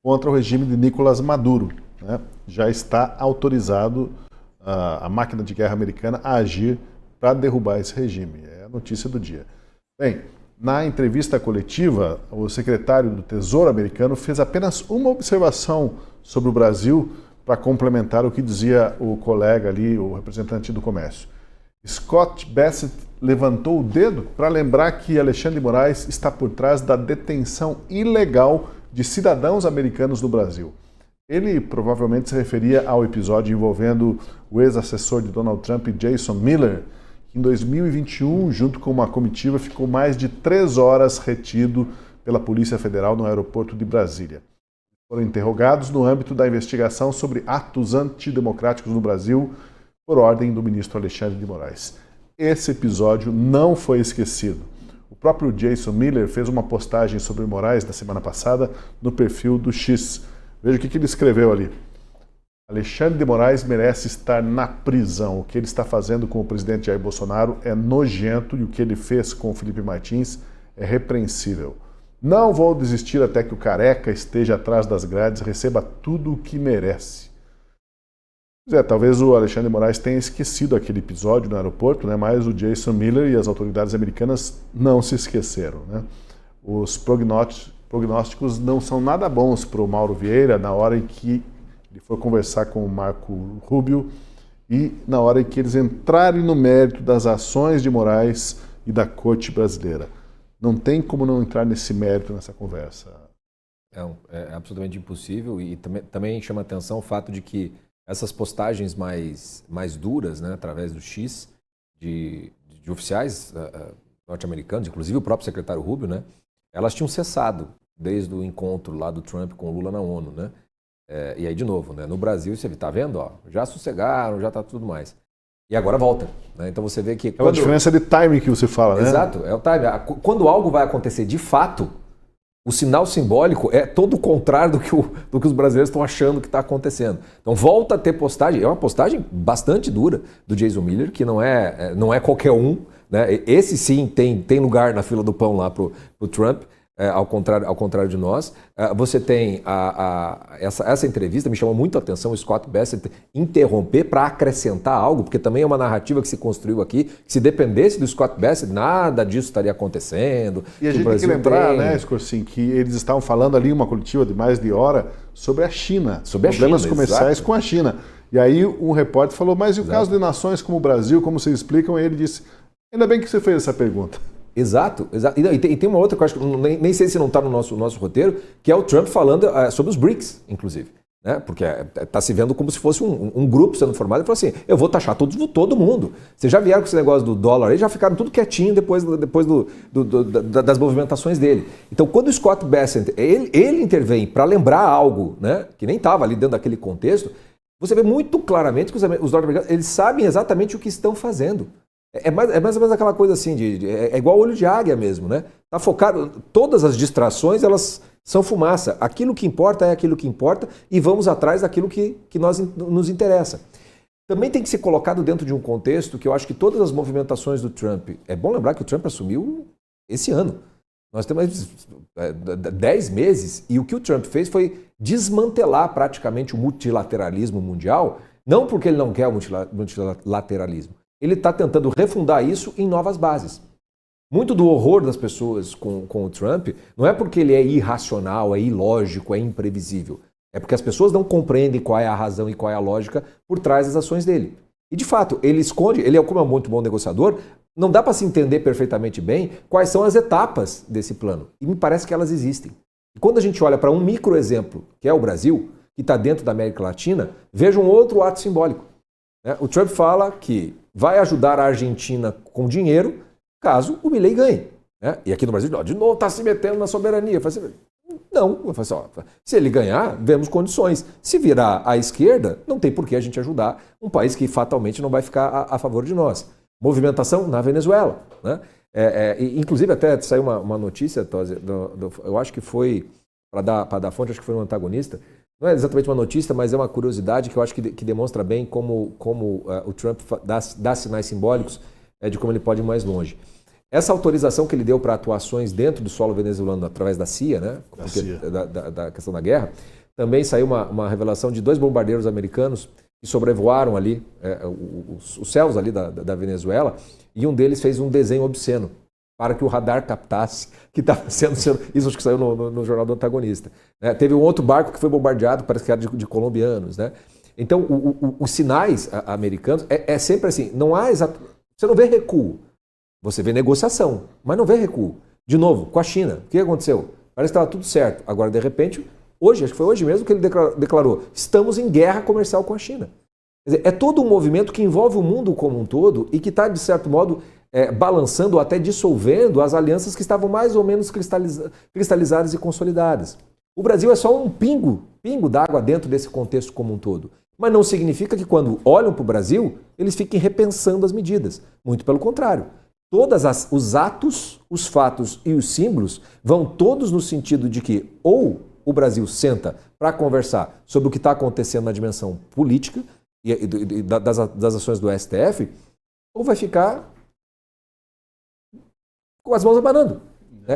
contra o regime de Nicolás Maduro. Né? Já está autorizado a máquina de guerra americana a agir para derrubar esse regime. É a notícia do dia. Bem, na entrevista coletiva, o secretário do Tesouro americano fez apenas uma observação sobre o Brasil para complementar o que dizia o colega ali, o representante do comércio. Scott Bassett levantou o dedo para lembrar que Alexandre de Moraes está por trás da detenção ilegal de cidadãos americanos no Brasil. Ele provavelmente se referia ao episódio envolvendo o ex-assessor de Donald Trump, Jason Miller, que em 2021, junto com uma comitiva, ficou mais de 3 horas retido pela Polícia Federal no aeroporto de Brasília. Foram interrogados no âmbito da investigação sobre atos antidemocráticos no Brasil, por ordem do ministro Alexandre de Moraes. Esse episódio não foi esquecido. O próprio Jason Miller fez uma postagem sobre Moraes na semana passada no perfil do X. Veja o que ele escreveu ali. Alexandre de Moraes merece estar na prisão. O que ele está fazendo com o presidente Jair Bolsonaro é nojento e o que ele fez com o Felipe Martins é repreensível. Não vou desistir até que o careca esteja atrás das grades e receba tudo o que merece. Talvez o Alexandre de Moraes tenha esquecido aquele episódio no aeroporto, né? Mas o Jason Miller e as autoridades americanas não se esqueceram. Né? Os prognósticos não são nada bons para o Mauro Vieira na hora em que ele for conversar com o Marco Rubio e na hora em que eles entrarem no mérito das ações de Moraes e da Corte Brasileira. Não tem como não entrar nesse mérito, nessa conversa. É absolutamente impossível e também chama atenção o fato de que essas postagens mais duras, né, através do X, de oficiais norte-americanos, inclusive o próprio secretário Rubio, né, elas tinham cessado desde o encontro lá do Trump com o Lula na ONU. Né? E aí, de novo, né, no Brasil, você está vendo? Ó, já sossegaram, já está tudo mais. E agora volta. Né? Então você vê que... É a diferença de timing que você fala, né? Exato, é o timing. Quando algo vai acontecer de fato, o sinal simbólico é todo o contrário do que os brasileiros estão achando que está acontecendo. Então volta a ter postagem, é uma postagem bastante dura do Jason Miller, que não é qualquer um, né? Esse sim tem lugar na fila do pão lá pro Trump. Ao contrário de nós. Você tem essa entrevista, me chamou muito a atenção o Scott Bessent interromper para acrescentar algo, porque também é uma narrativa que se construiu aqui, que se dependesse do Scott Bessent, nada disso estaria acontecendo. E a gente tem que lembrar, né, Scorsin, que eles estavam falando ali em uma coletiva de mais de hora sobre a China, problemas comerciais com a China. E aí um repórter falou, mas e o caso de nações como o Brasil, como vocês explicam? E ele disse, ainda bem que você fez essa pergunta. Exato. E tem uma outra que eu acho que nem sei se não está no nosso roteiro, que é o Trump falando sobre os BRICS, inclusive. Né? Porque está se vendo como se fosse um grupo sendo formado. Ele falou assim, eu vou taxar todo mundo. Vocês já vieram com esse negócio do dólar aí, já ficaram tudo quietinho depois das movimentações dele. Então, quando o Scott Bessent, ele intervém para lembrar algo, né, que nem estava ali dentro daquele contexto, você vê muito claramente que os norte-americanos, eles sabem exatamente o que estão fazendo. É mais ou menos aquela coisa assim, é igual olho de águia mesmo, né? Tá focado, todas as distrações, elas são fumaça. Aquilo que importa é aquilo que importa e vamos atrás daquilo que nos interessa. Também tem que ser colocado dentro de um contexto que eu acho que todas as movimentações do Trump, é bom lembrar que o Trump assumiu esse ano. Nós temos 10 meses e o que o Trump fez foi desmantelar praticamente o multilateralismo mundial, não porque ele não quer o multilateralismo. Ele está tentando refundar isso em novas bases. Muito do horror das pessoas com o Trump não é porque ele é irracional, é ilógico, é imprevisível. É porque as pessoas não compreendem qual é a razão e qual é a lógica por trás das ações dele. E de fato, ele esconde, como é um muito bom negociador, não dá para se entender perfeitamente bem quais são as etapas desse plano. E me parece que elas existem. E quando a gente olha para um microexemplo, que é o Brasil, que está dentro da América Latina, veja um outro ato simbólico. O Trump fala que vai ajudar a Argentina com dinheiro caso o Milei ganhe. E aqui no Brasil, de novo, está se metendo na soberania. Eu falei assim, não, eu falei assim, se ele ganhar, vemos condições. Se virar à esquerda, não tem por que a gente ajudar um país que fatalmente não vai ficar a favor de nós. Movimentação na Venezuela. Né? Inclusive, até saiu uma notícia, Tosi, eu acho que foi, para dar fonte, acho que foi um antagonista. Não é exatamente uma notícia, mas é uma curiosidade que eu acho que demonstra bem como o Trump dá sinais simbólicos de como ele pode ir mais longe. Essa autorização que ele deu para atuações dentro do solo venezuelano através da CIA, né, da questão da guerra, também saiu uma revelação de 2 bombardeiros americanos que sobrevoaram ali os céus ali da Venezuela e um deles fez um desenho obsceno para que o radar captasse que estava sendo... Isso acho que saiu no jornal do antagonista. Teve um outro barco que foi bombardeado, parece que era de colombianos. Né? Então, os sinais americanos é sempre assim, não há você não vê recuo, você vê negociação, mas não vê recuo. De novo, com a China, o que aconteceu? Parece que estava tudo certo. Agora, de repente, hoje, acho que foi hoje mesmo que ele declarou, estamos em guerra comercial com a China. Quer dizer, é todo um movimento que envolve o mundo como um todo e que está, de certo modo, balançando ou até dissolvendo as alianças que estavam mais ou menos cristalizadas e consolidadas. O Brasil é só um pingo d'água dentro desse contexto como um todo. Mas não significa que quando olham para o Brasil, eles fiquem repensando as medidas. Muito pelo contrário. Todos os atos, os fatos e os símbolos vão todos no sentido de que ou o Brasil senta para conversar sobre o que está acontecendo na dimensão política e das ações do STF, ou vai ficar com as mãos abanando.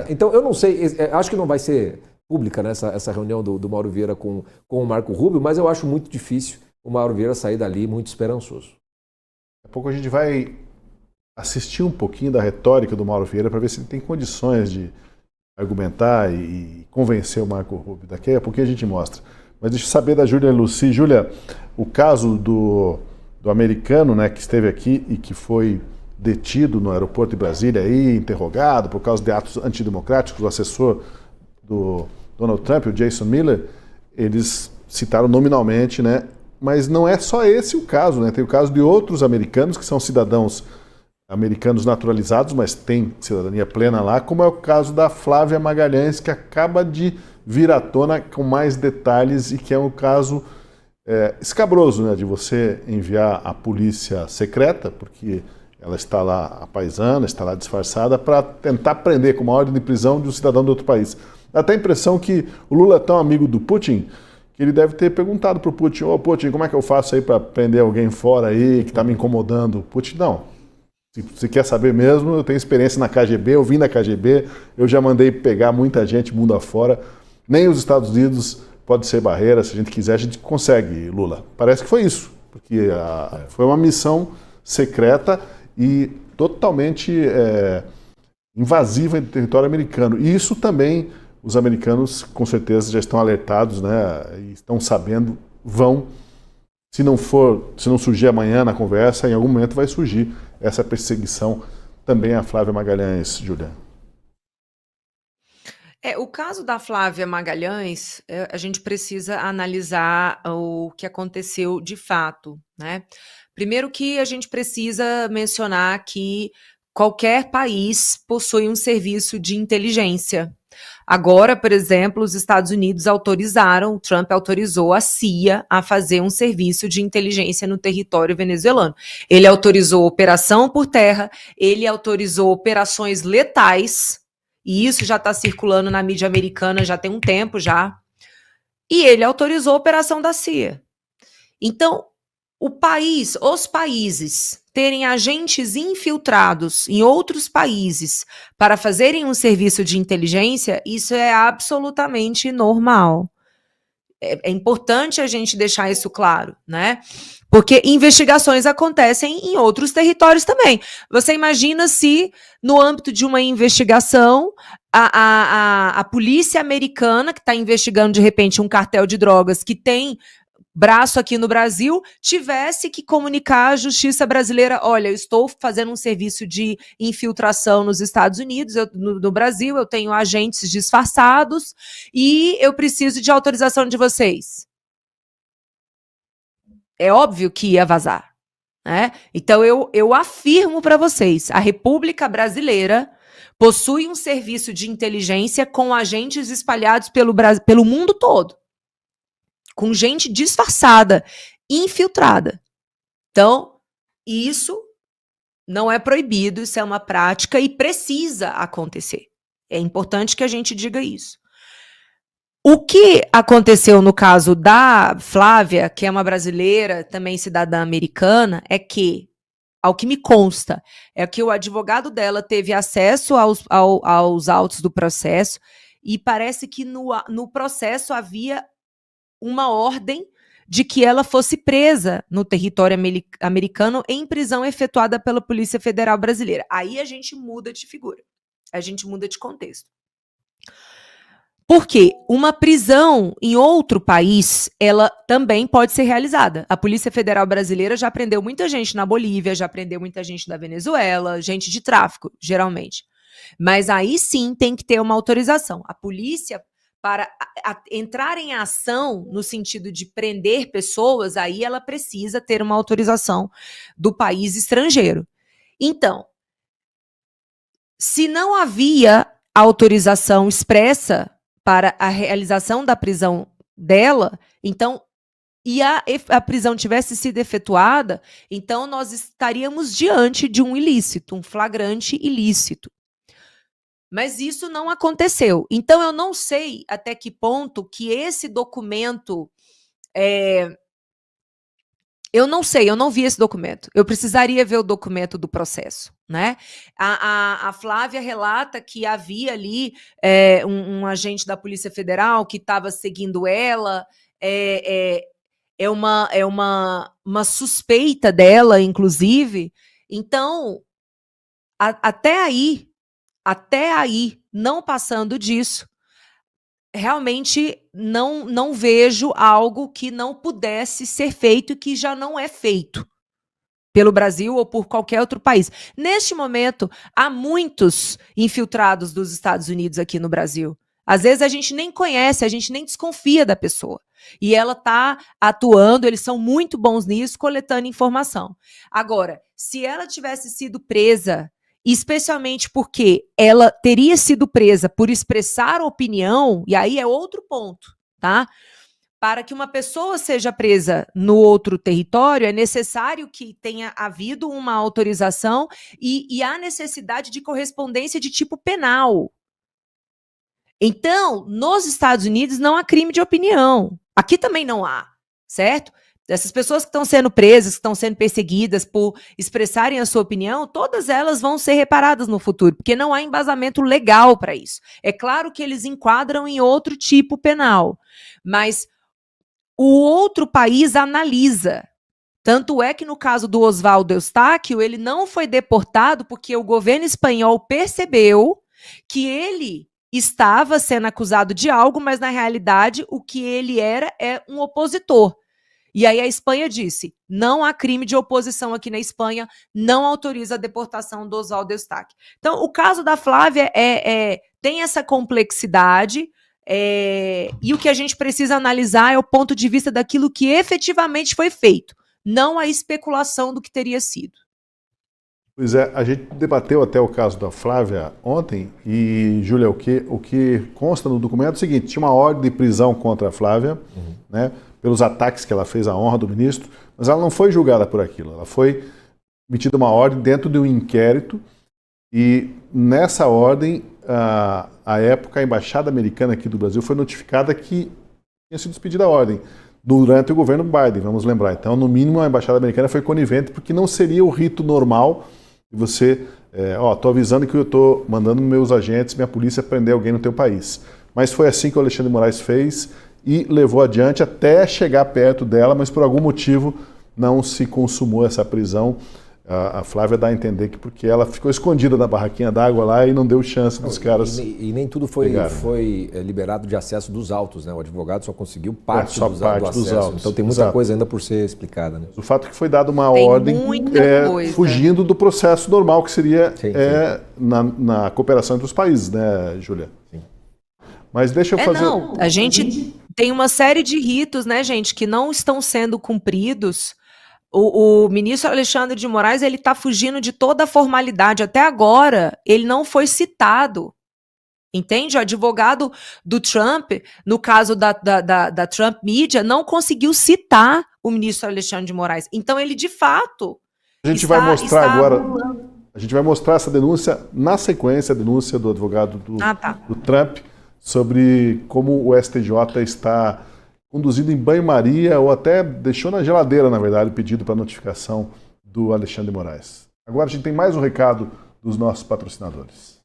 Então, eu não sei, acho que não vai ser pública, né, essa reunião do Mauro Vieira com o Marco Rubio, mas eu acho muito difícil o Mauro Vieira sair dali muito esperançoso. Daqui a pouco a gente vai assistir um pouquinho da retórica do Mauro Vieira para ver se ele tem condições de argumentar e convencer o Marco Rubio. Daqui a pouquinho a gente mostra. Mas deixa eu saber da Júlia Lucy. Júlia, o caso do americano, né, que esteve aqui e que foi detido no aeroporto de Brasília, aí, interrogado por causa de atos antidemocráticos, o assessor do Donald Trump, o Jason Miller, eles citaram nominalmente, né? Mas não é só esse o caso, né? Tem o caso de outros americanos que são cidadãos americanos naturalizados, mas têm cidadania plena lá, como é o caso da Flávia Magalhães, que acaba de vir à tona com mais detalhes e que é um caso escabroso, né? De você enviar a polícia secreta, porque ela está lá apaisana, está lá disfarçada, para tentar prender com uma ordem de prisão de um cidadão de outro país. Dá até a impressão que o Lula é tão amigo do Putin que ele deve ter perguntado para o Putin, Putin, como é que eu faço aí para prender alguém fora aí que está me incomodando? Putin, não. Se você quer saber mesmo, eu tenho experiência na KGB, eu vim da KGB, eu já mandei pegar muita gente mundo afora. Nem os Estados Unidos pode ser barreira, se a gente quiser, a gente consegue, Lula. Parece que foi isso, porque foi uma missão secreta e totalmente invasiva do território americano. E isso também, os americanos com certeza já estão alertados, né, e estão sabendo, se não surgir amanhã na conversa, em algum momento vai surgir essa perseguição também a Flávia Magalhães, Juliana. O caso da Flávia Magalhães, a gente precisa analisar o que aconteceu de fato, né? Primeiro que a gente precisa mencionar que qualquer país possui um serviço de inteligência. Agora, por exemplo, os Estados Unidos Trump autorizou a CIA a fazer um serviço de inteligência no território venezuelano. Ele autorizou operação por terra, ele autorizou operações letais, e isso já está circulando na mídia americana já tem um tempo já, e ele autorizou a operação da CIA. Então, os países terem agentes infiltrados em outros países para fazerem um serviço de inteligência, isso é absolutamente normal. É importante a gente deixar isso claro, né? Porque investigações acontecem em outros territórios também. Você imagina se, no âmbito de uma investigação, a polícia americana, que está investigando, de repente, um cartel de drogas que tem braço aqui no Brasil, tivesse que comunicar à justiça brasileira, olha, eu estou fazendo um serviço de infiltração nos Estados Unidos, no Brasil, eu tenho agentes disfarçados e eu preciso de autorização de vocês. É óbvio que ia vazar, né? Então eu afirmo para vocês, a República Brasileira possui um serviço de inteligência com agentes espalhados pelo mundo todo, com gente disfarçada, infiltrada. Então, isso não é proibido, isso é uma prática e precisa acontecer. É importante que a gente diga isso. O que aconteceu no caso da Flávia, que é uma brasileira, também cidadã americana, é que, ao que me consta, é que o advogado dela teve acesso aos autos do processo e parece que no processo havia uma ordem de que ela fosse presa no território americano em prisão efetuada pela Polícia Federal Brasileira. Aí a gente muda de figura, a gente muda de contexto. Porque uma prisão em outro país, ela também pode ser realizada. A Polícia Federal Brasileira já prendeu muita gente na Bolívia, já prendeu muita gente da Venezuela, gente de tráfico, geralmente. Mas aí sim tem que ter uma autorização. A polícia, para entrar em ação no sentido de prender pessoas, aí ela precisa ter uma autorização do país estrangeiro. Então, se não havia autorização expressa para a realização da prisão dela, então, e a prisão tivesse sido efetuada, então nós estaríamos diante de um ilícito, um flagrante ilícito. Mas isso não aconteceu. Então, eu não sei até que ponto que esse documento... Eu não sei, eu não vi esse documento. Eu precisaria ver o documento do processo, né? A Flávia relata que havia ali um agente da Polícia Federal que estava seguindo ela. É uma suspeita dela, inclusive. Então, até aí, não passando disso, realmente não vejo algo que não pudesse ser feito e que já não é feito pelo Brasil ou por qualquer outro país. Neste momento, há muitos infiltrados dos Estados Unidos aqui no Brasil. Às vezes a gente nem conhece, a gente nem desconfia da pessoa. E ela está atuando, eles são muito bons nisso, coletando informação. Agora, se ela tivesse sido presa, especialmente porque ela teria sido presa por expressar opinião, e aí é outro ponto, tá? Para que uma pessoa seja presa no outro território, é necessário que tenha havido uma autorização e há necessidade de correspondência de tipo penal. Então, nos Estados Unidos não há crime de opinião. Aqui também não há, certo? Essas pessoas que estão sendo presas, que estão sendo perseguidas por expressarem a sua opinião, todas elas vão ser reparadas no futuro, porque não há embasamento legal para isso. É claro que eles enquadram em outro tipo penal, mas o outro país analisa. Tanto é que no caso do Oswaldo Eustáquio, ele não foi deportado porque o governo espanhol percebeu que ele estava sendo acusado de algo, mas na realidade o que ele era é um opositor. E aí a Espanha disse, não há crime de oposição aqui na Espanha, não autoriza a deportação do Oswaldo Eustáquio. Então, o caso da Flávia tem essa complexidade, e o que a gente precisa analisar é o ponto de vista daquilo que efetivamente foi feito, não a especulação do que teria sido. Pois é, a gente debateu até o caso da Flávia ontem e, Júlia, o que consta no documento é o seguinte, tinha uma ordem de prisão contra a Flávia, né, pelos ataques que ela fez à honra do ministro, mas ela não foi julgada por aquilo, ela foi emitida uma ordem dentro de um inquérito e nessa ordem, à época, a embaixada americana aqui do Brasil foi notificada que tinha sido despedida a ordem durante o governo Biden, vamos lembrar. Então, no mínimo, a embaixada americana foi conivente porque não seria o rito normal de você, estou avisando que eu estou mandando meus agentes, minha polícia prender alguém no teu país. Mas foi assim que o Alexandre de Moraes fez e levou adiante até chegar perto dela, mas por algum motivo não se consumou essa prisão. A Flávia dá a entender que porque ela ficou escondida na barraquinha d'água lá e não deu chance dos caras. E nem tudo foi liberado de acesso dos autos, né? O advogado só conseguiu parte dos autos. Então tem muita coisa ainda por ser explicada, né? O fato é que foi dada uma ordem fugindo do processo normal que seria na cooperação entre os países, né, Júlia? Sim. Mas deixa eu fazer... Não, a gente tem uma série de ritos, né, gente, que não estão sendo cumpridos. O ministro Alexandre de Moraes, ele está fugindo de toda a formalidade. Até agora, ele não foi citado. Entende? O advogado do Trump, no caso da Trump Media, não conseguiu citar o ministro Alexandre de Moraes. Então, ele, de fato, a gente vai mostrar agora... A gente vai mostrar essa denúncia na sequência, a denúncia do advogado do Trump, sobre como o STJ está conduzido em banho-maria ou até deixou na geladeira, na verdade, o pedido para notificação do Alexandre de Moraes. Agora a gente tem mais um recado dos nossos patrocinadores.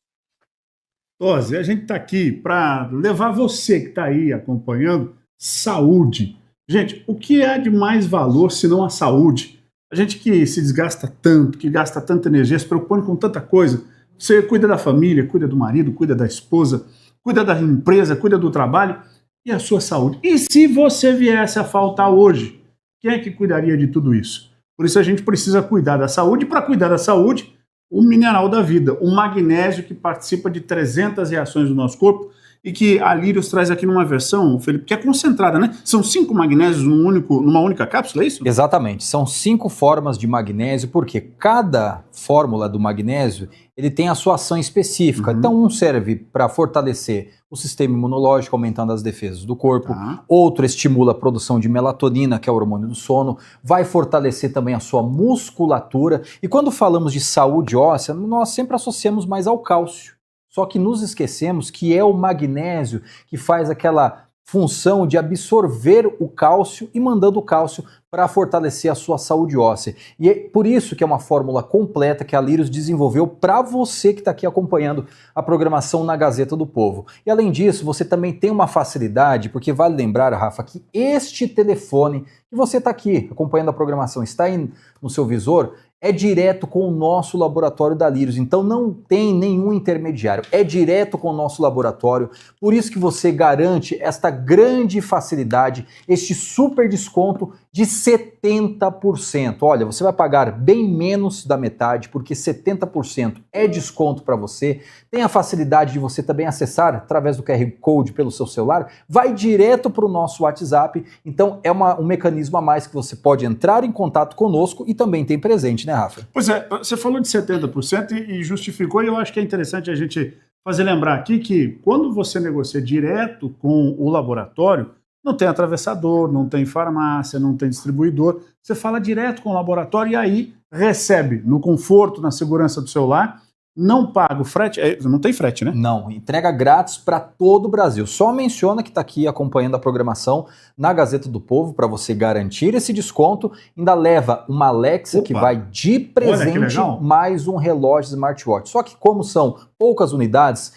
Tosi, a gente está aqui para levar você que está aí acompanhando saúde. Gente, o que é de mais valor se não a saúde? A gente que se desgasta tanto, que gasta tanta energia, se preocupando com tanta coisa. Você cuida da família, cuida do marido, cuida da esposa, cuida da empresa, cuida do trabalho e a sua saúde. E se você viesse a faltar hoje, quem é que cuidaria de tudo isso? Por isso a gente precisa cuidar da saúde. E para cuidar da saúde, o mineral da vida, o magnésio que participa de 300 reações do nosso corpo e que a Lírios traz aqui numa versão, Felipe, que é concentrada, né? São 5 magnésios numa única cápsula, é isso? Exatamente, são 5 formas de magnésio, porque cada fórmula do magnésio ele tem a sua ação específica. Então, um serve para fortalecer o sistema imunológico, aumentando as defesas do corpo. Outro estimula a produção de melatonina, que é o hormônio do sono. Vai fortalecer também a sua musculatura. E quando falamos de saúde óssea, nós sempre associamos mais ao cálcio. Só que nos esquecemos que é o magnésio que faz aquela função de absorver o cálcio e mandando o cálcio para fortalecer a sua saúde óssea. E é por isso que é uma fórmula completa que a Lírios desenvolveu para você que está aqui acompanhando a programação na Gazeta do Povo. E além disso, você também tem uma facilidade, porque vale lembrar, Rafa, que este telefone que você está aqui acompanhando a programação, está aí no seu visor, é direto com o nosso laboratório da Lírios, então não tem nenhum intermediário, é direto com o nosso laboratório, por isso que você garante esta grande facilidade, este super desconto de 70%. Olha, você vai pagar bem menos da metade, porque 70% é desconto para você, tem a facilidade de você também acessar através do QR Code pelo seu celular, vai direto para o nosso WhatsApp, então é um mecanismo a mais que você pode entrar em contato conosco e também tem presente, né, Rafa? Pois é, você falou de 70% e justificou, e eu acho que é interessante a gente fazer lembrar aqui que quando você negocia direto com o laboratório, não tem atravessador, não tem farmácia, não tem distribuidor, você fala direto com o laboratório e aí recebe no conforto, na segurança do seu lar, não paga o frete. Não tem frete, né? Não, entrega grátis para todo o Brasil. Só menciona que está aqui acompanhando a programação na Gazeta do Povo para você garantir esse desconto. Ainda leva uma Alexa que vai de presente, mais um relógio smartwatch. Só que como são poucas unidades,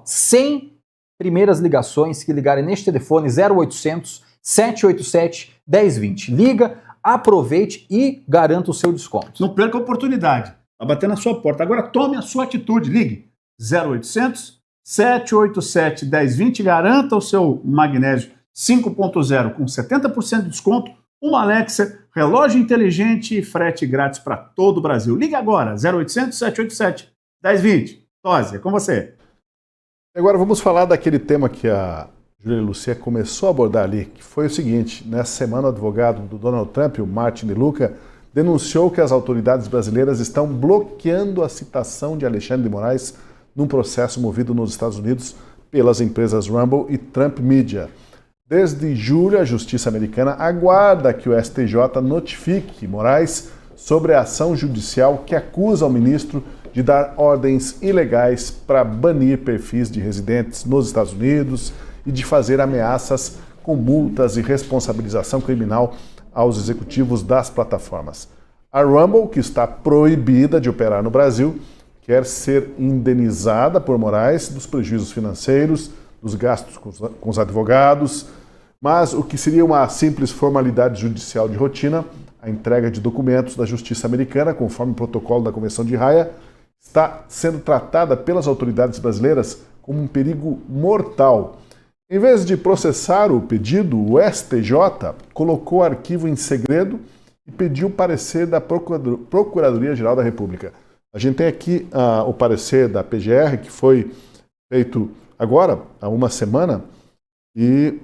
100 primeiras ligações que ligarem neste telefone 0800 787 1020. Liga, aproveite e garanta o seu desconto. Não perca a oportunidade. Vai bater na sua porta. Agora tome a sua atitude. Ligue 0800 787 1020. Garanta o seu magnésio 5.0 com 70% de desconto, uma Alexa, relógio inteligente e frete grátis para todo o Brasil. Ligue agora, 0800 787 1020. Tosi, é com você. Agora vamos falar daquele tema que a Júlia Lucia começou a abordar ali, que foi o seguinte: nessa semana o advogado do Donald Trump, o Martin DeLuca, denunciou que as autoridades brasileiras estão bloqueando a citação de Alexandre de Moraes num processo movido nos Estados Unidos pelas empresas Rumble e Trump Media. Desde julho, a Justiça Americana aguarda que o STJ notifique Moraes sobre a ação judicial que acusa o ministro de dar ordens ilegais para banir perfis de residentes nos Estados Unidos e de fazer ameaças com multas e responsabilização criminal aos executivos das plataformas. A Rumble, que está proibida de operar no Brasil, quer ser indenizada por Moraes dos prejuízos financeiros, dos gastos com os advogados, mas o que seria uma simples formalidade judicial de rotina, a entrega de documentos da Justiça Americana, conforme o protocolo da Convenção de Haia, está sendo tratada pelas autoridades brasileiras como um perigo mortal. Em vez de processar o pedido, o STJ colocou o arquivo em segredo e pediu o parecer da Procuradoria-Geral da República. A gente tem aqui o parecer da PGR, que foi feito agora, há uma semana, e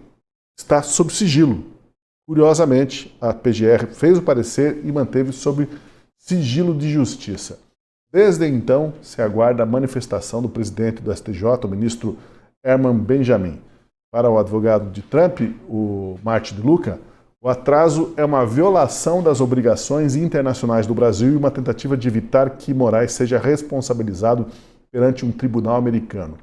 está sob sigilo. Curiosamente, a PGR fez o parecer e manteve sob sigilo de justiça. Desde então, se aguarda a manifestação do presidente do STJ, o ministro Herman Benjamin. Para o advogado de Trump, o Martin DeLuca, o atraso é uma violação das obrigações internacionais do Brasil e uma tentativa de evitar que Moraes seja responsabilizado perante um tribunal americano.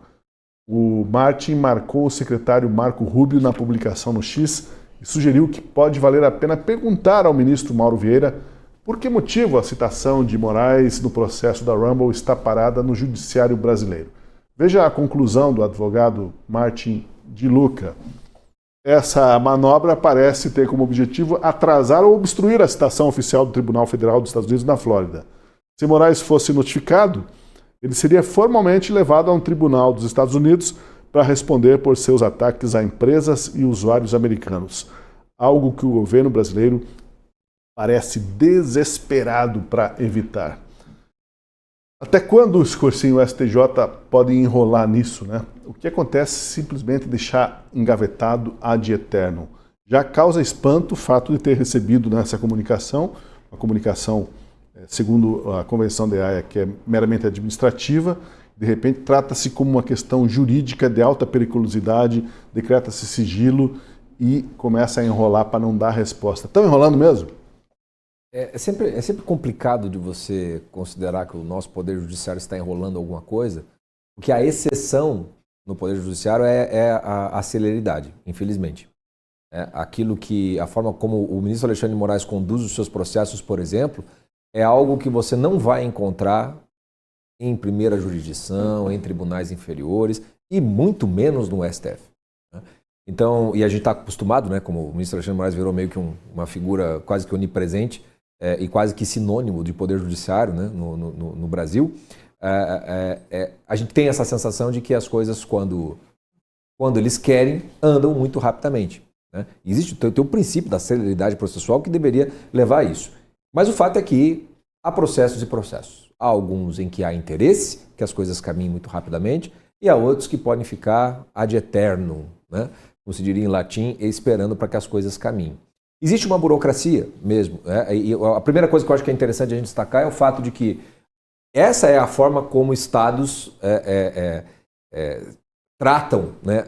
O Martin marcou o secretário Marco Rubio na publicação no X e sugeriu que pode valer a pena perguntar ao ministro Mauro Vieira por que motivo a citação de Moraes no processo da Rumble está parada no judiciário brasileiro. Veja a conclusão do advogado Martin DeLuca. Essa manobra parece ter como objetivo atrasar ou obstruir a citação oficial do Tribunal Federal dos Estados Unidos na Flórida. Se Moraes fosse notificado, ele seria formalmente levado a um tribunal dos Estados Unidos para responder por seus ataques a empresas e usuários americanos, algo que o governo brasileiro parece desesperado para evitar. Até quando os cursinhos STJ podem enrolar nisso, né? O que acontece é simplesmente deixar engavetado ad eterno. Já causa espanto o fato de ter recebido nessa comunicação, uma comunicação, segundo a Convenção de Haia, que é meramente administrativa, de repente trata-se como uma questão jurídica de alta periculosidade, decreta-se sigilo e começa a enrolar para não dar resposta. Estão enrolando mesmo? É sempre complicado de você considerar que o nosso Poder Judiciário está enrolando alguma coisa, porque a exceção no Poder Judiciário é a celeridade, infelizmente. A forma como o ministro Alexandre de Moraes conduz os seus processos, por exemplo, é algo que você não vai encontrar em primeira jurisdição, em tribunais inferiores e muito menos no STF. Então, e a gente está acostumado, né, como o ministro Alexandre de Moraes virou meio que uma figura quase que onipresente e quase que sinônimo de poder judiciário, né, no Brasil, a gente tem essa sensação de que as coisas, quando eles querem, andam muito rapidamente. Né? Tem o princípio da celeridade processual que deveria levar a isso. Mas o fato é que há processos e processos. Há alguns em que há interesse, que as coisas caminhem muito rapidamente, e há outros que podem ficar ad eternum, né? Como se diria em latim, esperando para que as coisas caminhem. Existe uma burocracia mesmo. Né? E a primeira coisa que eu acho que é interessante a gente destacar é o fato de que essa é a forma como estados tratam, né,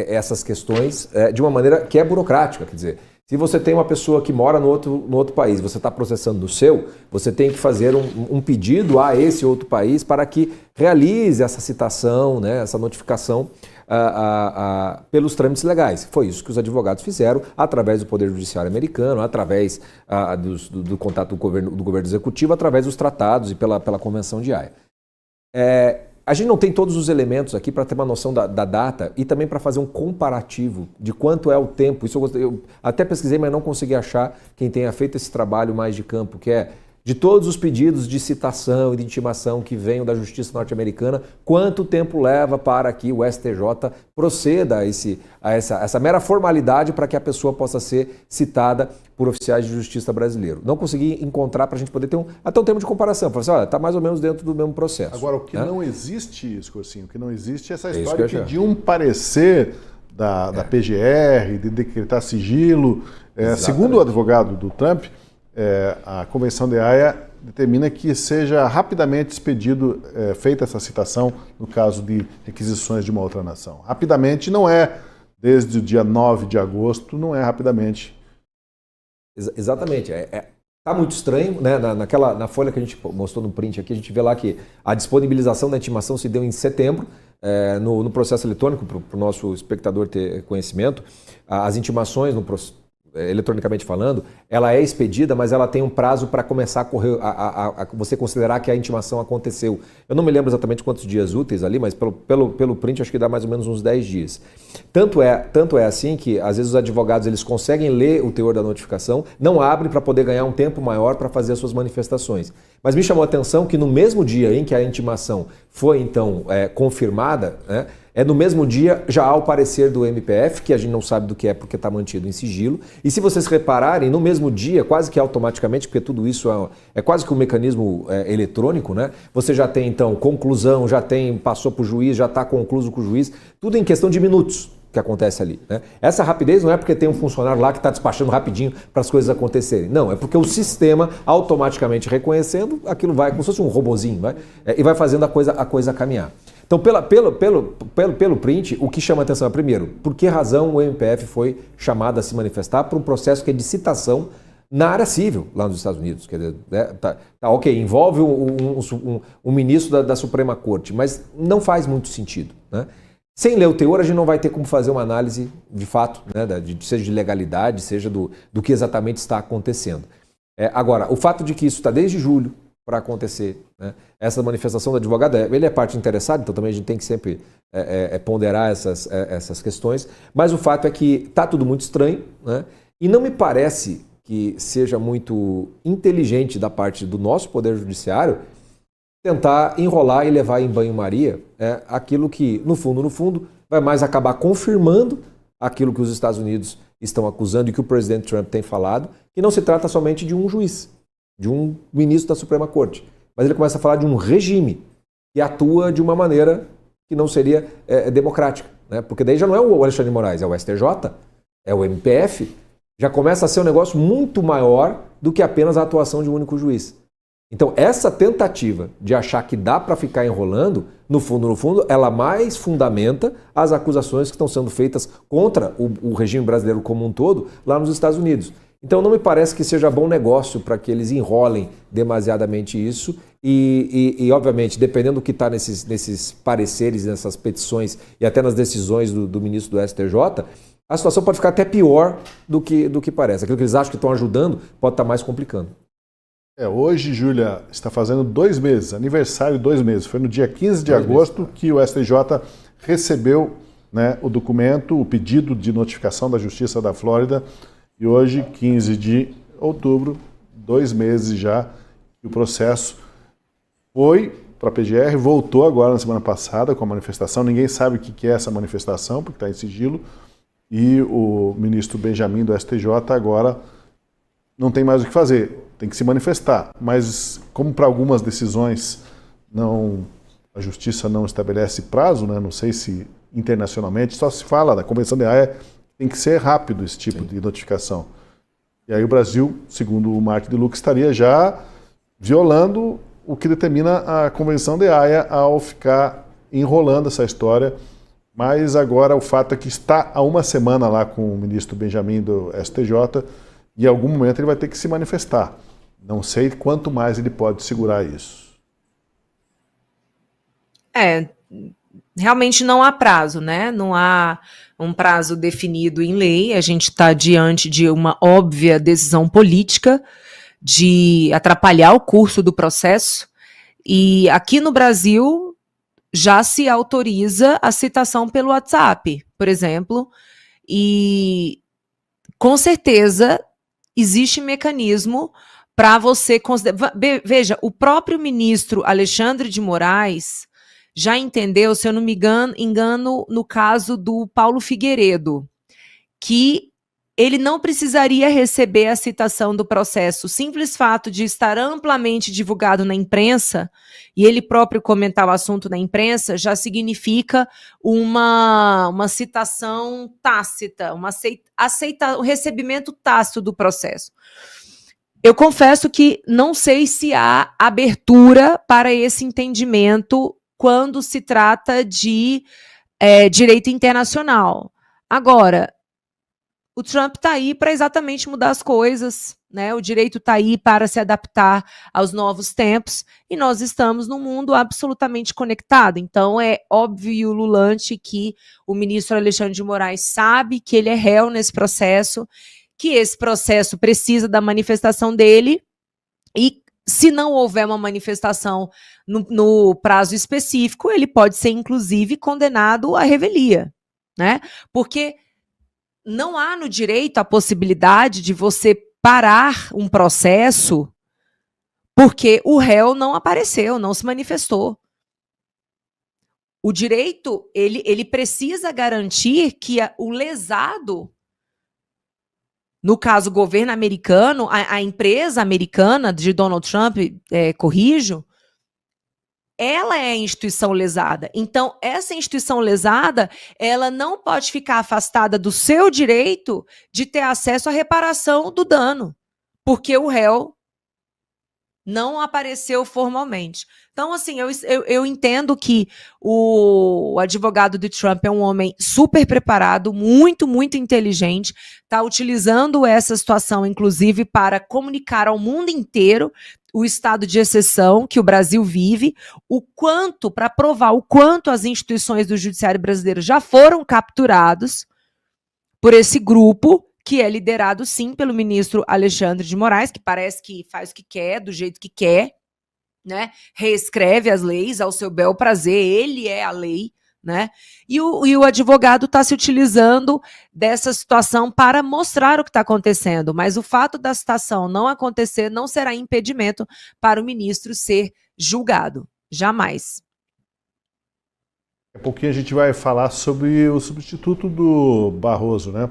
essas questões de uma maneira que é burocrática. Quer dizer, Se você tem uma pessoa que mora no outro país, você está processando no seu, você tem que fazer um pedido a esse outro país para que realize essa citação, né, essa notificação pelos trâmites legais. Foi isso que os advogados fizeram através do Poder Judiciário americano, através do contato do governo executivo, através dos tratados e pela Convenção de Haia. A gente não tem todos os elementos aqui para ter uma noção da data e também para fazer um comparativo de quanto é o tempo. Isso eu até pesquisei, mas não consegui achar quem tenha feito esse trabalho mais de campo, que é de todos os pedidos de citação e de intimação que venham da Justiça norte-americana, quanto tempo leva para que o STJ proceda a essa mera formalidade para que a pessoa possa ser citada por oficiais de justiça brasileiros. Não consegui encontrar para a gente poder ter até um termo de comparação. Falar assim, olha, está mais ou menos dentro do mesmo processo. Agora, o que não existe, Escorcinho, o que não existe é essa história de pedir um parecer da PGR, de decretar sigilo. Segundo o advogado do Trump, a Convenção de Haia determina que seja rapidamente expedido, feita essa citação no caso de requisições de uma outra nação. Rapidamente não é desde o dia 9 de agosto, não é rapidamente. Exatamente. Tá muito estranho, né? Na folha que a gente mostrou no print aqui, a gente vê lá que a disponibilização da intimação se deu em setembro, no processo eletrônico, para o nosso espectador ter conhecimento. As intimações, eletronicamente falando, ela é expedida, mas ela tem um prazo para começar a correr, a você considerar que a intimação aconteceu. Eu não me lembro exatamente quantos dias úteis ali, mas pelo print acho que dá mais ou menos uns 10 dias. Tanto é assim que às vezes os advogados eles conseguem ler o teor da notificação, não abrem para poder ganhar um tempo maior para fazer as suas manifestações. Mas me chamou a atenção que no mesmo dia em que a intimação foi então confirmada, né, no mesmo dia já há o parecer do MPF, que a gente não sabe do que é porque está mantido em sigilo. E se vocês repararem, no mesmo dia, quase que automaticamente, porque tudo isso é quase que um mecanismo eletrônico, né? Você já tem então conclusão, passou para o juiz, já está concluso com o juiz, tudo em questão de minutos que acontece ali, né? Essa rapidez não é porque tem um funcionário lá que está despachando rapidinho para as coisas acontecerem. Não, é porque o sistema automaticamente reconhecendo, aquilo vai como se fosse um robozinho, e vai fazendo a coisa caminhar. Então, pelo print, o que chama a atenção é, primeiro, por que razão o MPF foi chamado a se manifestar para um processo que é de citação na área civil, lá nos Estados Unidos. Quer dizer, ok, envolve um ministro da Suprema Corte, mas não faz muito sentido, né? Sem ler o teor, a gente não vai ter como fazer uma análise de fato, né, seja de legalidade, seja do que exatamente está acontecendo. Agora, o fato de que isso está desde julho para acontecer, né, essa manifestação do advogado, ele é parte interessada, então também a gente tem que sempre ponderar essas questões, mas o fato é que está tudo muito estranho, né, e não me parece que seja muito inteligente da parte do nosso Poder Judiciário tentar enrolar e levar em banho-maria aquilo que, no fundo, vai mais acabar confirmando aquilo que os Estados Unidos estão acusando e que o presidente Trump tem falado, que não se trata somente de um juiz, de um ministro da Suprema Corte, mas ele começa a falar de um regime que atua de uma maneira que não seria democrática, né? Porque daí já não é o Alexandre de Moraes, é o STJ, é o MPF, já começa a ser um negócio muito maior do que apenas a atuação de um único juiz. Então, essa tentativa de achar que dá para ficar enrolando, no fundo, ela mais fundamenta as acusações que estão sendo feitas contra o regime brasileiro como um todo lá nos Estados Unidos. Então, não me parece que seja bom negócio para que eles enrolem demasiadamente isso e obviamente, dependendo do que está nesses pareceres, nessas petições e até nas decisões do ministro do STJ, a situação pode ficar até pior do que parece. Aquilo que eles acham que estão ajudando pode estar mais complicando. Hoje, Júlia, está fazendo 2 meses, aniversário de 2 meses. Foi no dia 15 de agosto que o STJ recebeu, né, o documento, o pedido de notificação da Justiça da Flórida. E hoje, 15 de outubro, 2 meses já, que o processo foi para a PGR, voltou agora na semana passada com a manifestação. Ninguém sabe o que é essa manifestação, porque está em sigilo. E o ministro Benjamin do STJ agora não tem mais o que fazer. Tem que se manifestar, mas como para algumas decisões a justiça não estabelece prazo, né? Não sei se internacionalmente, só se fala da Convenção de Haia, tem que ser rápido esse tipo de notificação. E aí o Brasil, segundo o Mark DeLuca, estaria já violando o que determina a Convenção de Haia ao ficar enrolando essa história Mas agora o fato é que está há uma semana lá com o ministro Benjamin do STJ e em algum momento ele vai ter que se manifestar. Não sei quanto mais ele pode segurar isso. Realmente não há prazo, né? Não há um prazo definido em lei. A gente está diante de uma óbvia decisão política de atrapalhar o curso do processo. E aqui no Brasil já se autoriza a citação pelo WhatsApp, por exemplo, e com certeza existe mecanismo para você considerar. Veja, o próprio ministro Alexandre de Moraes já entendeu, se eu não me engano, no caso do Paulo Figueiredo, que ele não precisaria receber a citação do processo. O simples fato de estar amplamente divulgado na imprensa, e ele próprio comentar o assunto na imprensa, já significa uma citação tácita, um recebimento tácito do processo. Eu confesso que não sei se há abertura para esse entendimento quando se trata de direito internacional. Agora, o Trump está aí para exatamente mudar as coisas, né? O direito está aí para se adaptar aos novos tempos e nós estamos num mundo absolutamente conectado. Então é óbvio e ululante que o ministro Alexandre de Moraes sabe que ele é réu nesse processo, que esse processo precisa da manifestação dele e se não houver uma manifestação no prazo específico, ele pode ser, inclusive, condenado à revelia, né? Porque não há no direito a possibilidade de você parar um processo porque o réu não apareceu, não se manifestou. O direito, ele precisa garantir que o lesado, no caso, o governo americano, a empresa americana de Donald Trump, corrijo, ela é a instituição lesada. Então, essa instituição lesada, ela não pode ficar afastada do seu direito de ter acesso à reparação do dano, porque o réu não apareceu formalmente. Então, assim, eu entendo que o advogado de Trump é um homem super preparado, muito, muito inteligente, está utilizando essa situação, inclusive, para comunicar ao mundo inteiro o estado de exceção que o Brasil vive, para provar o quanto as instituições do judiciário brasileiro já foram capturados por esse grupo, que é liderado, sim, pelo ministro Alexandre de Moraes, que parece que faz o que quer, do jeito que quer, né? Reescreve as leis ao seu bel prazer, ele é a lei, né? E o advogado está se utilizando dessa situação para mostrar o que está acontecendo, mas o fato da citação não acontecer não será impedimento para o ministro ser julgado, jamais. Daqui a pouquinho a gente vai falar sobre o substituto do Barroso, né?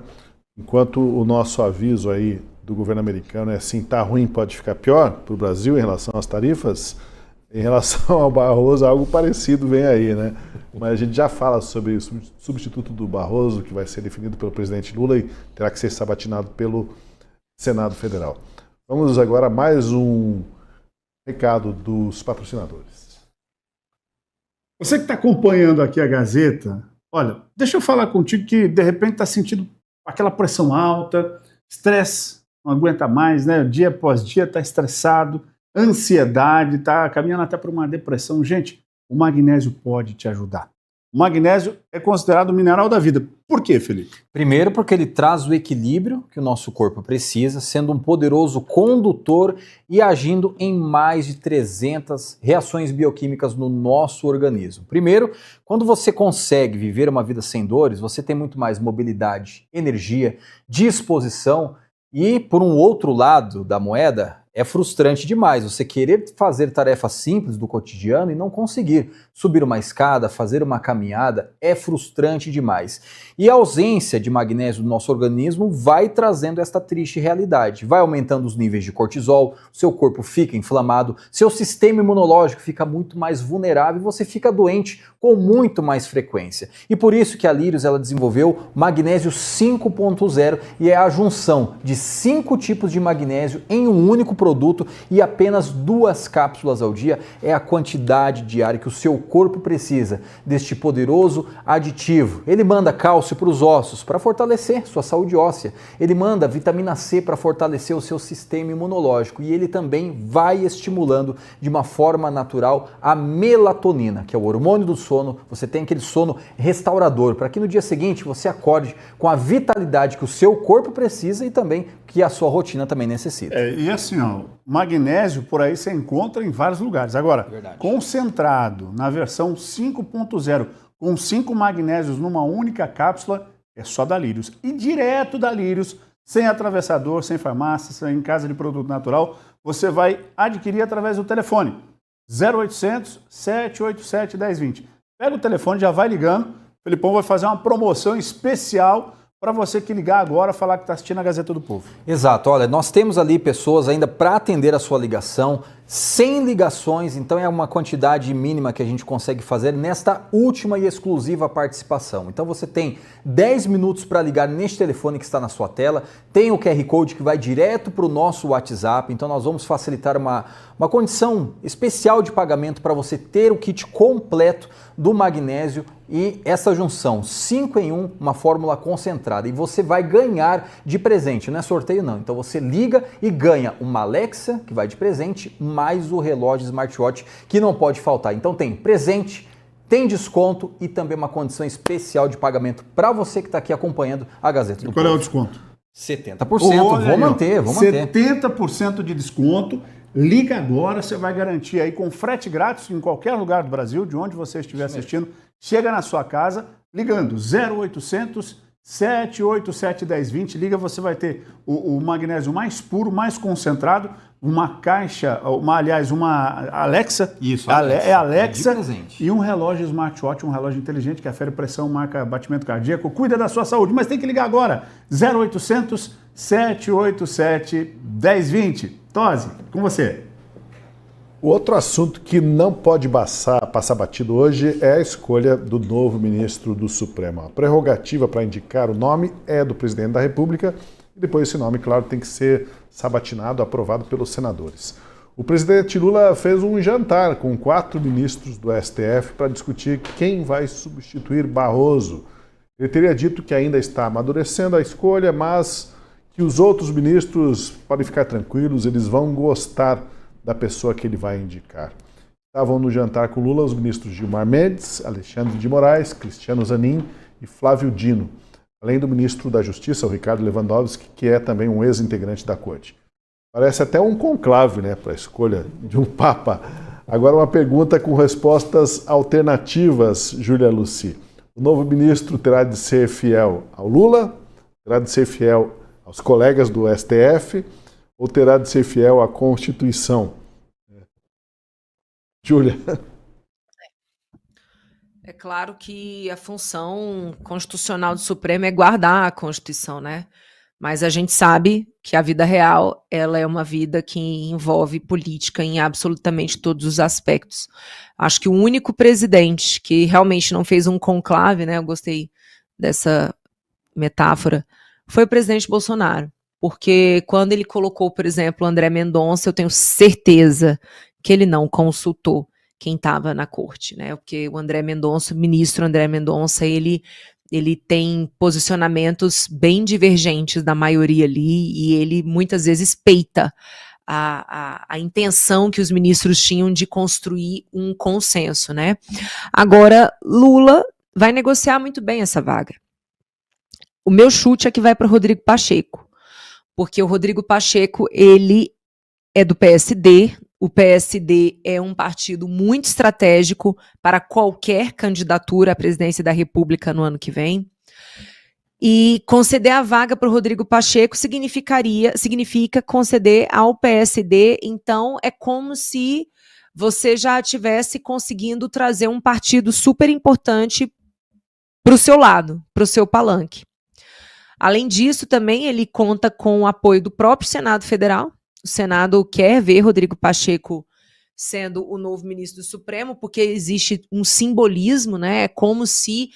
Enquanto o nosso aviso aí do governo americano é assim, tá ruim, pode ficar pior para o Brasil em relação às tarifas, em relação ao Barroso, algo parecido vem aí, né? Mas a gente já fala sobre o substituto do Barroso, que vai ser definido pelo presidente Lula e terá que ser sabatinado pelo Senado Federal. Vamos agora a mais um recado dos patrocinadores. Você que está acompanhando aqui a Gazeta, olha, deixa eu falar contigo que de repente está sentindo aquela pressão alta, estresse, não aguenta mais, né? Dia após dia está estressado, ansiedade, está caminhando até para uma depressão. Gente, o magnésio pode te ajudar. O magnésio é considerado o mineral da vida. Por quê, Felipe? Primeiro, porque ele traz o equilíbrio que o nosso corpo precisa, sendo um poderoso condutor e agindo em mais de 300 reações bioquímicas no nosso organismo. Primeiro, quando você consegue viver uma vida sem dores, você tem muito mais mobilidade, energia, disposição e, por um outro lado da moeda, é frustrante demais você querer fazer tarefas simples do cotidiano e não conseguir. Subir uma escada, fazer uma caminhada, é frustrante demais. E a ausência de magnésio no nosso organismo vai trazendo esta triste realidade. Vai aumentando os níveis de cortisol, seu corpo fica inflamado, seu sistema imunológico fica muito mais vulnerável e você fica doente com muito mais frequência. E por isso que a Lírios ela desenvolveu magnésio 5.0 e é a junção de 5 tipos de magnésio em um único produto produto e apenas 2 cápsulas ao dia é a quantidade diária que o seu corpo precisa deste poderoso aditivo. Ele manda cálcio para os ossos para fortalecer sua saúde óssea. Ele manda vitamina C para fortalecer o seu sistema imunológico e ele também vai estimulando de uma forma natural a melatonina, que é o hormônio do sono. Você tem aquele sono restaurador para que no dia seguinte você acorde com a vitalidade que o seu corpo precisa e também que a sua rotina também necessita. E assim, ó, magnésio por aí você encontra em vários lugares. Agora, concentrado na versão 5.0, com 5 magnésios numa única cápsula, é só da Lírios. E direto da Lírios, sem atravessador, sem farmácia, sem casa de produto natural, você vai adquirir através do telefone 0800 787 1020. Pega o telefone, já vai ligando. O Felipão vai fazer uma promoção especial para você que ligar agora, falar que está assistindo a Gazeta do Povo. Exato, olha, nós temos ali pessoas ainda para atender a sua ligação, 100 ligações, então é uma quantidade mínima que a gente consegue fazer nesta última e exclusiva participação. Então você tem 10 minutos para ligar neste telefone que está na sua tela, tem o QR Code que vai direto para o nosso WhatsApp, então nós vamos facilitar uma condição especial de pagamento para você ter o kit completo do magnésio e essa junção 5 em 1, uma fórmula concentrada, e você vai ganhar de presente, não é sorteio não, então você liga e ganha uma Alexa que vai de presente, mais o relógio smartwatch que não pode faltar. Então tem presente, tem desconto e também uma condição especial de pagamento para você que está aqui acompanhando a Gazeta do Povo. Qual é o desconto? 70%, vou manter. 70% de desconto. Liga agora, você vai garantir aí com frete grátis em qualquer lugar do Brasil, de onde você estiver assistindo. Chega na sua casa, ligando 0800 787 1020. Liga, você vai ter o magnésio mais puro, mais concentrado, uma caixa, uma Alexa. Isso, Alexa e um relógio smartwatch, um relógio inteligente que afere pressão, marca batimento cardíaco, cuida da sua saúde, mas tem que ligar agora. 0800 787 1020. Tosi, com você. O outro assunto que não pode passar batido hoje é a escolha do novo ministro do Supremo. A prerrogativa para indicar o nome é do presidente da República e depois esse nome, claro, tem que ser sabatinado, aprovado pelos senadores. O presidente Lula fez um jantar com 4 ministros do STF para discutir quem vai substituir Barroso. Ele teria dito que ainda está amadurecendo a escolha, mas que os outros ministros podem ficar tranquilos, eles vão gostar da pessoa que ele vai indicar. Estavam no jantar com Lula os ministros Gilmar Mendes, Alexandre de Moraes, Cristiano Zanin e Flávio Dino, além do ministro da Justiça, o Ricardo Lewandowski, que é também um ex-integrante da corte. Parece até um conclave, né, para a escolha de um papa. Agora uma pergunta com respostas alternativas, Júlia Luci. O novo ministro terá de ser fiel ao Lula, terá de ser fiel aos colegas do STF, ou terá de ser fiel à Constituição? Júlia. É claro que a função constitucional do Supremo é guardar a Constituição, né? Mas a gente sabe que a vida real, ela é uma vida que envolve política em absolutamente todos os aspectos. Acho que o único presidente que realmente não fez um conclave, né? Eu gostei dessa metáfora, foi o presidente Bolsonaro. Porque quando ele colocou, por exemplo, o André Mendonça, eu tenho certeza que ele não consultou quem estava na corte, né? Porque o André Mendonça, o ministro André Mendonça, ele tem posicionamentos bem divergentes da maioria ali e ele muitas vezes peita a intenção que os ministros tinham de construir um consenso, né? Agora, Lula vai negociar muito bem essa vaga. O meu chute é que vai para o Rodrigo Pacheco. Porque o Rodrigo Pacheco, ele é do PSD, o PSD é um partido muito estratégico para qualquer candidatura à presidência da República no ano que vem, e conceder a vaga para o Rodrigo Pacheco significa conceder ao PSD, então é como se você já estivesse conseguindo trazer um partido super importante para o seu lado, para o seu palanque. Além disso, também ele conta com o apoio do próprio Senado Federal. O Senado quer ver Rodrigo Pacheco sendo o novo ministro do Supremo, porque existe um simbolismo, né? É como se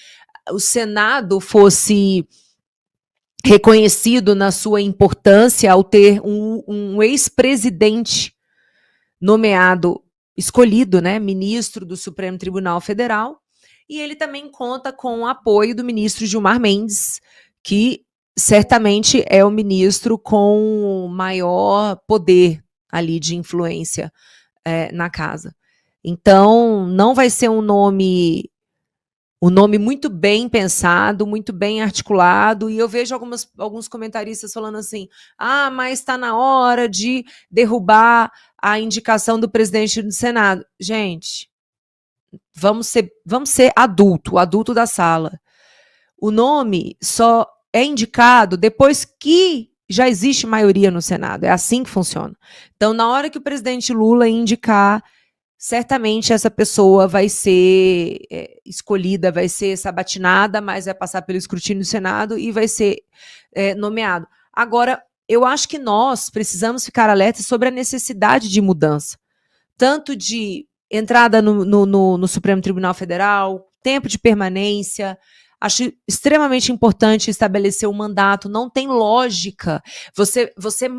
o Senado fosse reconhecido na sua importância ao ter um ex-presidente escolhido, né, ministro do Supremo Tribunal Federal, e ele também conta com o apoio do ministro Gilmar Mendes, que certamente é o ministro com maior poder ali de influência na casa. Então, não vai ser um nome muito bem pensado, muito bem articulado, e eu vejo alguns comentaristas falando assim, mas está na hora de derrubar a indicação do presidente do Senado. Gente, vamos ser adulto da sala. O nome só é indicado depois que já existe maioria no Senado. É assim que funciona. Então, na hora que o presidente Lula indicar, certamente essa pessoa vai ser escolhida, vai ser sabatinada, mas vai passar pelo escrutínio do Senado e vai ser nomeado. Agora, eu acho que nós precisamos ficar alertas sobre a necessidade de mudança, tanto de entrada no Supremo Tribunal Federal, tempo de permanência. Acho extremamente importante estabelecer um mandato, não tem lógica. Você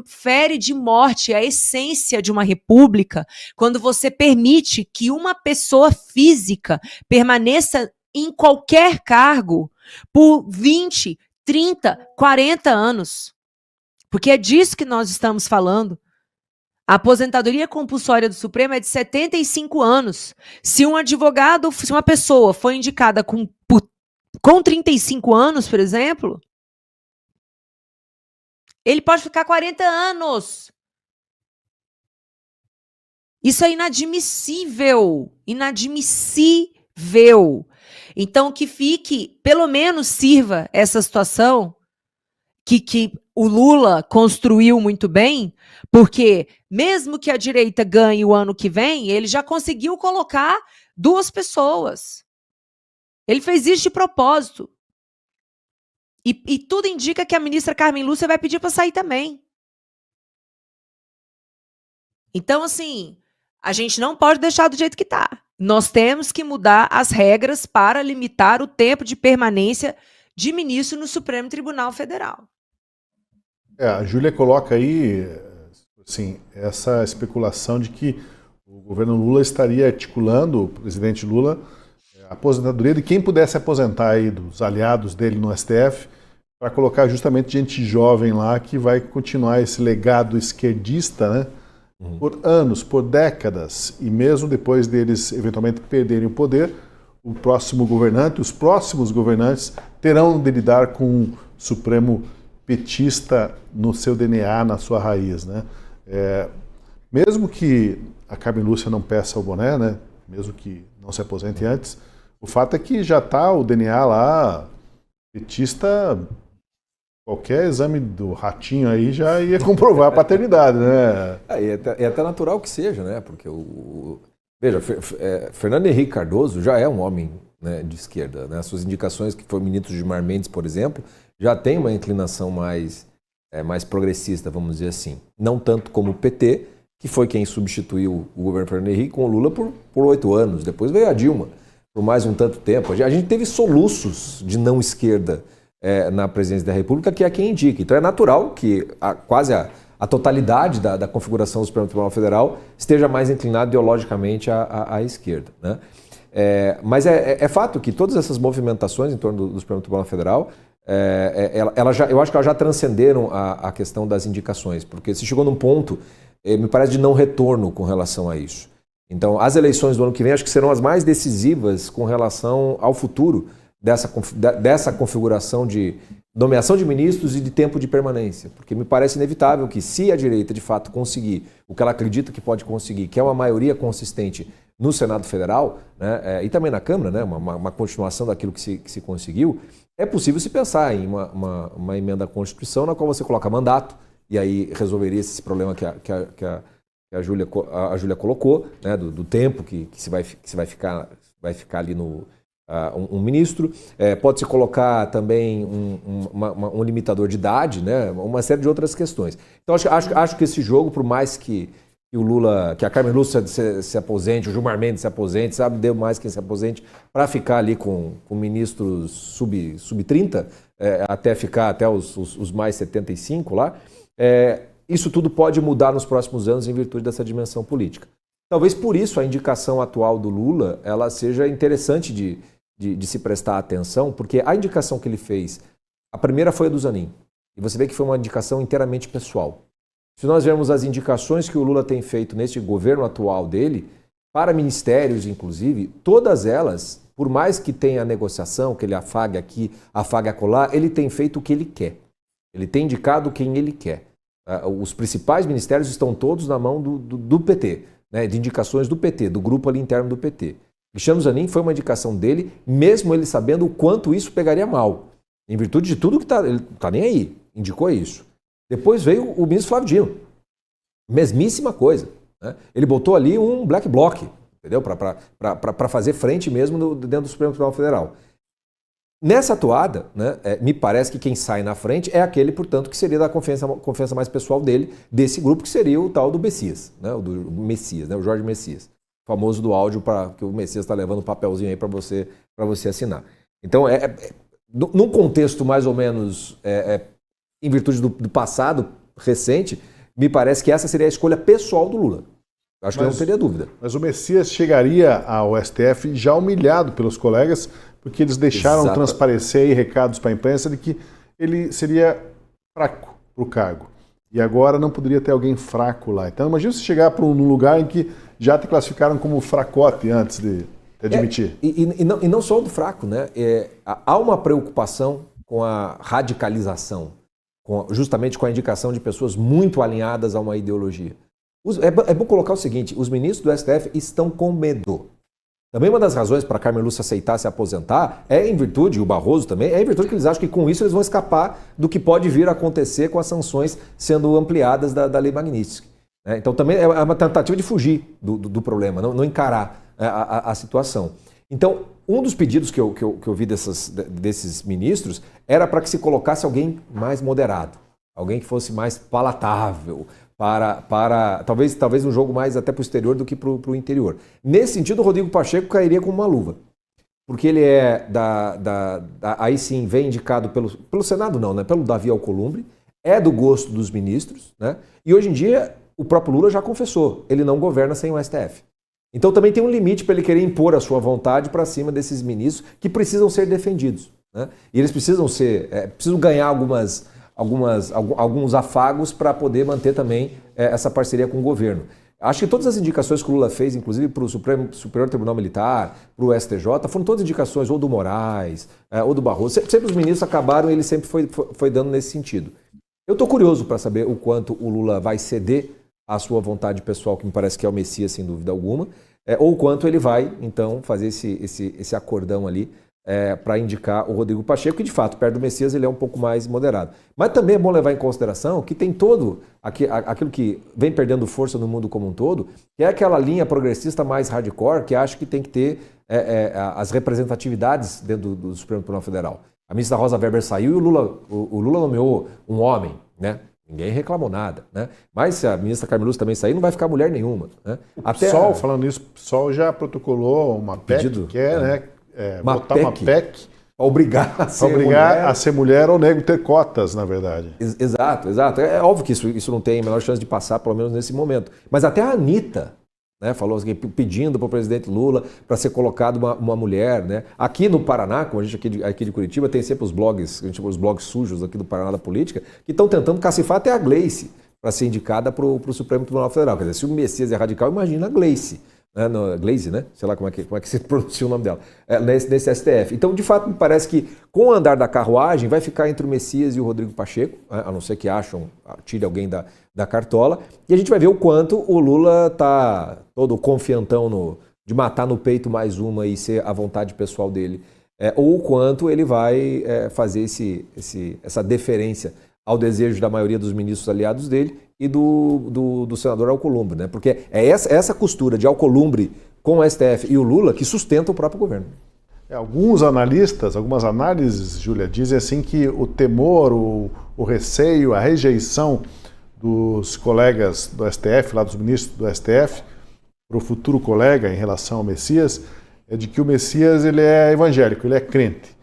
fere de morte a essência de uma república quando você permite que uma pessoa física permaneça em qualquer cargo por 20, 30, 40 anos. Porque é disso que nós estamos falando. A aposentadoria compulsória do Supremo é de 75 anos. Se uma pessoa foi indicada com 35 anos, por exemplo, ele pode ficar 40 anos. Isso é inadmissível. Inadmissível. Então, que fique, pelo menos sirva essa situação que o Lula construiu muito bem, porque mesmo que a direita ganhe o ano que vem, ele já conseguiu colocar 2 pessoas. Ele fez isso de propósito. E tudo indica que a ministra Carmen Lúcia vai pedir para sair também. Então, assim, a gente não pode deixar do jeito que está. Nós temos que mudar as regras para limitar o tempo de permanência de ministro no Supremo Tribunal Federal. A Júlia coloca aí, assim, essa especulação de que o governo Lula estaria articulando, o presidente Lula, a aposentadoria de quem pudesse aposentar aí, dos aliados dele no STF, para colocar justamente gente jovem lá que vai continuar esse legado esquerdista, né? Por anos, por décadas, e mesmo depois deles eventualmente perderem o poder, o próximo governante, os próximos governantes terão de lidar com um Supremo petista no seu DNA, na sua raiz, né? Mesmo que a Carmen Lúcia não peça o boné, né? Mesmo que não se aposente antes, o fato é que já está o DNA lá petista. Qualquer exame do ratinho aí já ia comprovar a paternidade, né? É até natural que seja, né? Porque veja, Fernando Henrique Cardoso já é um homem, né, de esquerda, né? As suas indicações, que foi o ministro Gilmar Mendes, por exemplo, já tem uma inclinação mais progressista, vamos dizer assim. Não tanto como o PT, que foi quem substituiu o governo Fernando Henrique com o Lula por 8 anos. Depois veio a Dilma, por mais um tanto tempo. A gente teve soluços de não esquerda na presidência da República, que é quem indica. Então é natural que quase a totalidade da configuração do Supremo Tribunal Federal esteja mais inclinada ideologicamente à esquerda, né? Mas é fato que todas essas movimentações em torno do Supremo Tribunal Federal, eu acho que elas já transcenderam a questão das indicações, porque se chegou num ponto, me parece, de não retorno com relação a isso. Então, as eleições do ano que vem acho que serão as mais decisivas com relação ao futuro dessa configuração de nomeação de ministros e de tempo de permanência. Porque me parece inevitável que, se a direita de fato conseguir o que ela acredita que pode conseguir, que é uma maioria consistente no Senado Federal, né, e também na Câmara, né, uma continuação daquilo que se conseguiu, é possível se pensar em uma emenda à Constituição na qual você coloca mandato, e aí resolveria esse problema que a Júlia colocou, né, do tempo que vai ficar ali no um ministro. Pode-se colocar também um limitador de idade, né, uma série de outras questões. Então acho que esse jogo, por mais que o Lula, que a Carmen Lúcia se aposente, o Gilmar Mendes se aposente, sabe, deu mais quem se aposente, para ficar ali com ministros sub-30, até ficar até os mais 75 lá. Isso tudo pode mudar nos próximos anos em virtude dessa dimensão política. Talvez por isso a indicação atual do Lula ela seja interessante de se prestar atenção, porque a indicação que ele fez, a primeira foi a do Zanin, e você vê que foi uma indicação inteiramente pessoal. Se nós vermos as indicações que o Lula tem feito neste governo atual dele, para ministérios inclusive, todas elas, por mais que tenha negociação, que ele afague aqui, afague acolá, ele tem feito o que ele quer. Ele tem indicado quem ele quer. Os principais ministérios estão todos na mão do PT, né, de indicações do PT, do grupo ali interno do PT. Cristiano Zanin foi uma indicação dele, mesmo ele sabendo o quanto isso pegaria mal. Em virtude de tudo que ele está nem aí, indicou isso. Depois veio o ministro Flávio Dino. Mesmíssima coisa. Né? Ele botou ali um black bloc, entendeu? Para fazer frente mesmo dentro do Supremo Tribunal Federal. Nessa atuada, né, me parece que quem sai na frente é aquele, portanto, que seria da confiança mais pessoal dele, desse grupo, que seria o tal do Messias, né, o do Messias, né, o Jorge Messias. Famoso do áudio, que o Messias está levando um papelzinho aí para você assinar. Então, num contexto mais ou menos, em virtude do passado recente, me parece que essa seria a escolha pessoal do Lula. Acho que não teria dúvida. Mas o Messias chegaria ao STF já humilhado pelos colegas, porque eles deixaram transparecer aí recados para a imprensa de que ele seria fraco para o cargo. E agora não poderia ter alguém fraco lá. Então imagina se chegar para um lugar em que já te classificaram como fracote antes de admitir. E não só do fraco, né? Há uma preocupação com a radicalização, justamente com a indicação de pessoas muito alinhadas a uma ideologia. É bom colocar o seguinte, os ministros do STF estão com medo. Também uma das razões para a Carmen Lúcia aceitar se aposentar em virtude, e o Barroso também, em virtude que eles acham que com isso eles vão escapar do que pode vir a acontecer com as sanções sendo ampliadas da Lei Magnitsky. Então também é uma tentativa de fugir do problema, não encarar a situação. Então, um dos pedidos que eu vi desses ministros era para que se colocasse alguém mais moderado, alguém que fosse mais palatável, para talvez um jogo mais até para o exterior do que para o interior. Nesse sentido, o Rodrigo Pacheco cairia como uma luva, porque ele aí sim vem indicado pelo Senado não, né? Pelo Davi Alcolumbre, é do gosto dos ministros, né? E hoje em dia o próprio Lula já confessou, ele não governa sem o STF. Então também tem um limite para ele querer impor a sua vontade para cima desses ministros que precisam ser defendidos, né? E eles precisam ganhar alguns afagos para poder manter também essa parceria com o governo. Acho que todas as indicações que o Lula fez, inclusive para o Superior Tribunal Militar, para o STJ, foram todas indicações ou do Moraes, ou do Barroso. Sempre os ministros acabaram e ele sempre foi dando nesse sentido. Eu estou curioso para saber o quanto o Lula vai ceder à sua vontade pessoal, que me parece que é o Messias, sem dúvida alguma, ou o quanto ele vai, então, fazer esse acordão ali, para indicar o Rodrigo Pacheco, que de fato, perto do Messias, ele é um pouco mais moderado. Mas também é bom levar em consideração que tem todo aquilo que vem perdendo força no mundo como um todo, que é aquela linha progressista mais hardcore, que acha que tem que ter as representatividades dentro do Supremo Tribunal Federal. A ministra Rosa Weber saiu e o Lula nomeou um homem, né? Ninguém reclamou nada, né? Mas se a ministra Carmen Lúcia também sair, não vai ficar mulher nenhuma, né? PSOL, falando nisso, o PSOL já protocolou uma PEC, que né? Botar uma PEC para obrigar a ser mulher ou negro ter cotas, na verdade. Exato. É óbvio que isso não tem a menor chance de passar, pelo menos nesse momento. Mas até a Anitta, né, falou assim, pedindo para o presidente Lula para ser colocado uma mulher, né? Aqui no Paraná, como a gente aqui de Curitiba, tem sempre os blogs, a gente chama os blogs sujos aqui do Paraná da política, que estão tentando cacifar até a Gleice para ser indicada para o Supremo Tribunal Federal. Quer dizer, se o Messias é radical, imagina a Gleice. Glaze, né? Sei lá como é que se pronuncia o nome dela, nesse STF. Então, de fato, me parece que com o andar da carruagem vai ficar entre o Messias e o Rodrigo Pacheco, a não ser que tire alguém da cartola, e a gente vai ver o quanto o Lula está todo confiantão de matar no peito mais uma e ser a vontade pessoal dele, ou o quanto ele vai fazer essa deferência ao desejo da maioria dos ministros aliados dele e do senador Alcolumbre, né? Porque é essa costura de Alcolumbre com o STF e o Lula que sustenta o próprio governo. Alguns analistas, algumas análises, Júlia, dizem assim que o temor, o receio, a rejeição dos colegas do STF, lá dos ministros do STF, para o futuro colega em relação ao Messias, é de que o Messias ele é evangélico, ele é crente.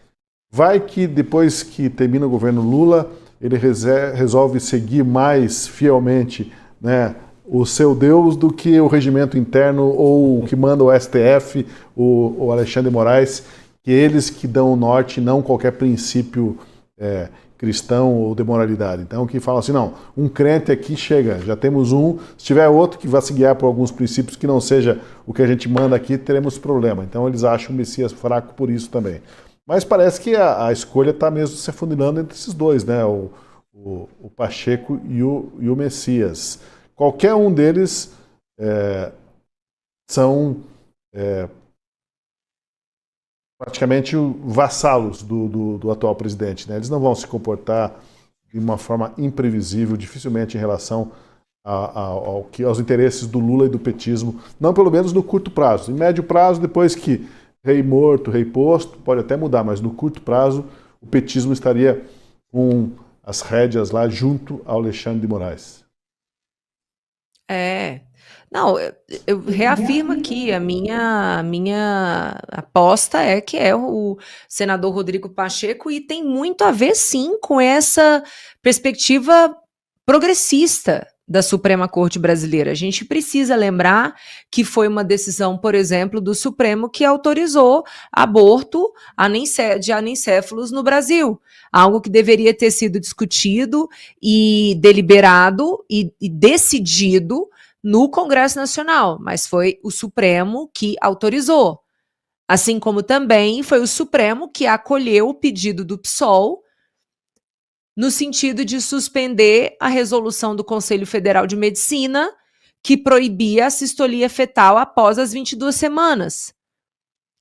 Vai que depois que termina o governo Lula, ele resolve seguir mais fielmente, né, o seu Deus do que o regimento interno ou o que manda o STF, o Alexandre de Moraes, que eles que dão o norte, não qualquer princípio cristão ou de moralidade. Então, que falam assim, não, um crente aqui chega, já temos um, se tiver outro que vá se guiar por alguns princípios que não seja o que a gente manda aqui, teremos problema. Então, eles acham o Messias fraco por isso também. Mas parece que a escolha está mesmo se afunilando entre esses dois, né? O Pacheco e o Messias. Qualquer um deles são praticamente vassalos do atual presidente, né? Eles não vão se comportar de uma forma imprevisível, dificilmente em relação aos interesses do Lula e do petismo, não pelo menos no curto prazo. Em médio prazo, depois que rei morto, rei posto, pode até mudar, mas no curto prazo o petismo estaria com as rédeas lá junto ao Alexandre de Moraes. Não, eu reafirmo aqui, a minha aposta é que é o senador Rodrigo Pacheco e tem muito a ver, sim, com essa perspectiva progressista da Suprema Corte Brasileira. A gente precisa lembrar que foi uma decisão, por exemplo, do Supremo que autorizou aborto de anencéfalos no Brasil. Algo que deveria ter sido discutido e deliberado e decidido no Congresso Nacional, mas foi o Supremo que autorizou. Assim como também foi o Supremo que acolheu o pedido do PSOL no sentido de suspender a resolução do Conselho Federal de Medicina que proibia a sistolia fetal após as 22 semanas.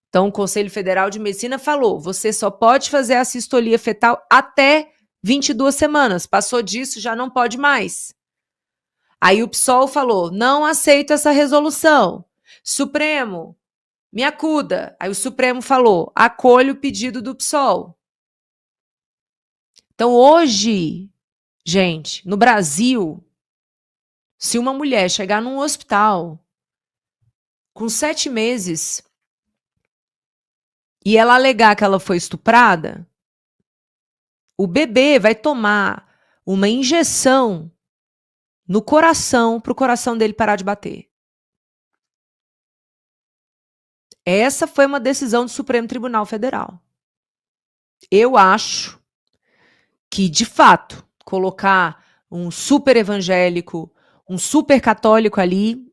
Então, o Conselho Federal de Medicina falou, você só pode fazer a sistolia fetal até 22 semanas. Passou disso, já não pode mais. Aí o PSOL falou, não aceito essa resolução. Supremo, me acuda. Aí o Supremo falou, acolho o pedido do PSOL. Então hoje, gente, no Brasil, se uma mulher chegar num hospital com 7 meses e ela alegar que ela foi estuprada, o bebê vai tomar uma injeção no coração, para o coração dele parar de bater. Essa foi uma decisão do Supremo Tribunal Federal. Eu acho que, de fato, colocar um super evangélico, um super católico ali,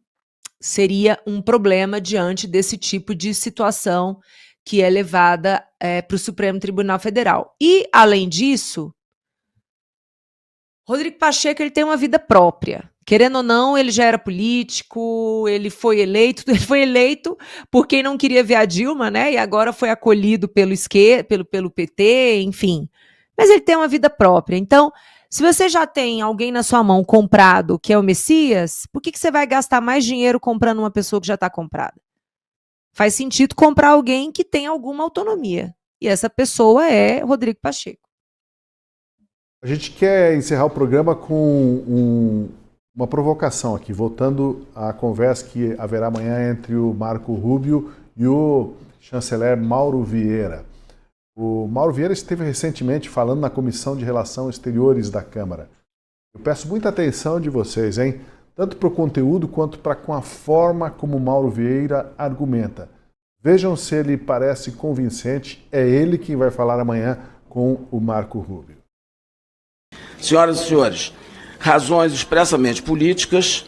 seria um problema diante desse tipo de situação que é levada para o Supremo Tribunal Federal. E, além disso, Rodrigo Pacheco ele tem uma vida própria. Querendo ou não, ele já era político, ele foi eleito por quem não queria ver a Dilma, né? E agora foi acolhido pelo PT, enfim. Mas ele tem uma vida própria. Então, se você já tem alguém na sua mão comprado, que é o Messias, por que você vai gastar mais dinheiro comprando uma pessoa que já está comprada? Faz sentido comprar alguém que tem alguma autonomia. E essa pessoa é Rodrigo Pacheco. A gente quer encerrar o programa com uma provocação aqui, voltando à conversa que haverá amanhã entre o Marco Rubio e o chanceler Mauro Vieira. O Mauro Vieira esteve recentemente falando na Comissão de Relações Exteriores da Câmara. Eu peço muita atenção de vocês, hein? Tanto para o conteúdo quanto para com a forma como o Mauro Vieira argumenta. Vejam se ele parece convincente. É ele quem vai falar amanhã com o Marco Rubio. Senhoras e senhores, razões expressamente políticas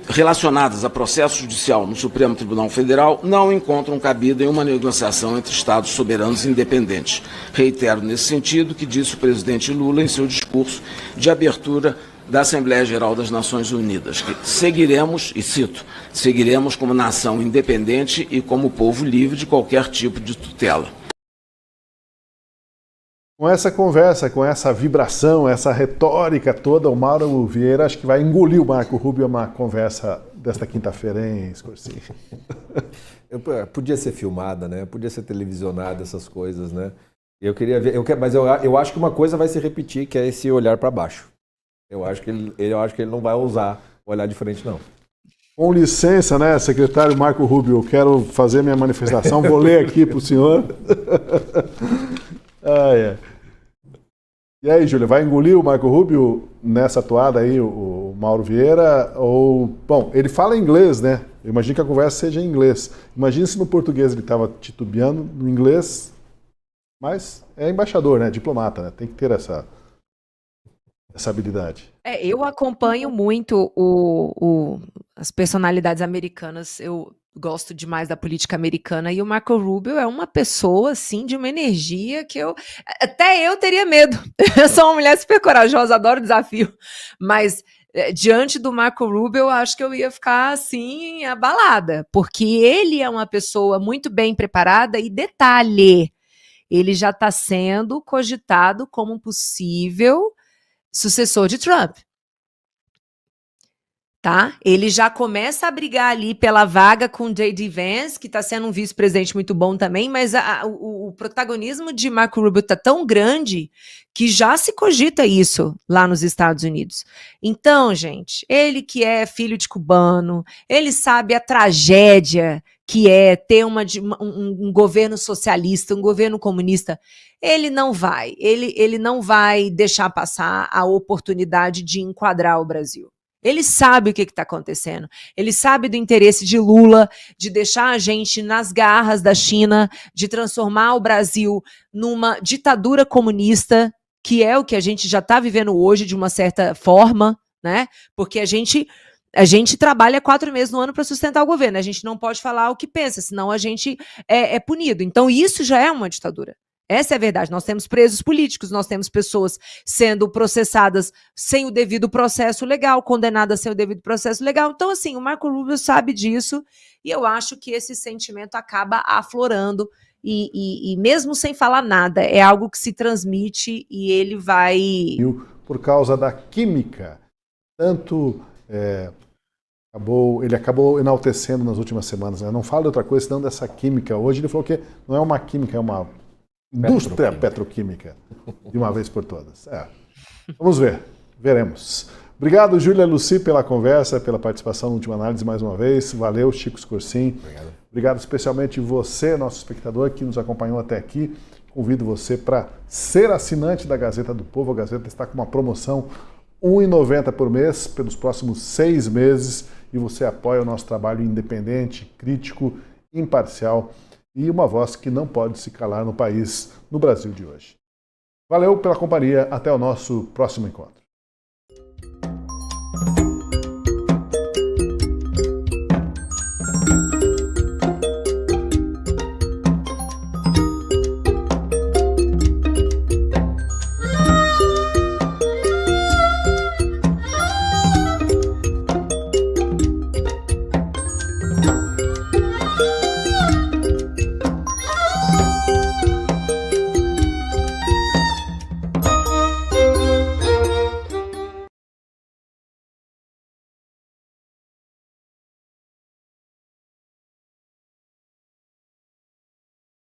relacionadas a processo judicial no Supremo Tribunal Federal não encontram cabida em uma negociação entre Estados soberanos independentes. Reitero nesse sentido que disse o presidente Lula em seu discurso de abertura da Assembleia Geral das Nações Unidas, que seguiremos, e cito, seguiremos como nação independente e como povo livre de qualquer tipo de tutela. Com essa conversa, com essa vibração, essa retórica toda, o Mauro Vieira acho que vai engolir o Marco Rubio uma conversa desta quinta-feira, hein, Scorsi? Podia ser filmada, né? Podia ser televisionada, essas coisas, né? Eu queria ver, mas eu acho que uma coisa vai se repetir, que é esse olhar para baixo. Eu acho que ele não vai ousar olhar de frente, não. Com licença, né, secretário Marco Rubio, eu quero fazer minha manifestação, vou ler aqui para o senhor. E aí, Júlia, vai engolir o Marco Rubio nessa toada aí, o Mauro Vieira? Bom, ele fala inglês, né? Eu imagino que a conversa seja em inglês. Imagina se no português ele estava titubeando, no inglês, mas é embaixador, né? Diplomata, né? Tem que ter essa habilidade. Eu acompanho muito as personalidades americanas. Eu gosto demais da política americana e o Marco Rubio é uma pessoa, assim, de uma energia que até eu teria medo. Eu sou uma mulher super corajosa, adoro desafio, mas diante do Marco Rubio eu acho que eu ia ficar, assim, abalada, porque ele é uma pessoa muito bem preparada e, detalhe, ele já está sendo cogitado como um possível sucessor de Trump. Tá? Ele já começa a brigar ali pela vaga com J.D. Vance, que está sendo um vice-presidente muito bom também, mas o protagonismo de Marco Rubio está tão grande que já se cogita isso lá nos Estados Unidos. Então, gente, ele que é filho de cubano, ele sabe a tragédia que é ter um governo socialista, um governo comunista. Ele não vai deixar passar a oportunidade de enquadrar o Brasil. Ele sabe o que está acontecendo. Ele sabe do interesse de Lula de deixar a gente nas garras da China, de transformar o Brasil numa ditadura comunista, que é o que a gente já está vivendo hoje de uma certa forma, né? Porque a gente trabalha 4 meses no ano para sustentar o governo. A gente não pode falar o que pensa, senão a gente é punido. Então isso já é uma ditadura. Essa é a verdade. Nós temos presos políticos, nós temos pessoas sendo processadas sem o devido processo legal, condenadas sem o devido processo legal. Então, assim, o Marco Rubio sabe disso e eu acho que esse sentimento acaba aflorando e mesmo sem falar nada, é algo que se transmite e ele vai... Por causa da química, tanto... ele acabou enaltecendo nas últimas semanas, né? Não fala de outra coisa senão dessa química. Hoje ele falou que não é uma química, é uma indústria petroquímica, de uma vez por todas. Vamos ver, veremos. Obrigado, Júlia Luci, pela conversa, pela participação na Última Análise mais uma vez. Valeu, Chico Scorsin. Obrigado especialmente você, nosso espectador, que nos acompanhou até aqui. Convido você para ser assinante da Gazeta do Povo. A Gazeta está com uma promoção R$ 1,90 por mês pelos próximos 6 meses e você apoia o nosso trabalho independente, crítico, imparcial e uma voz que não pode se calar no país, no Brasil de hoje. Valeu pela companhia, até o nosso próximo encontro.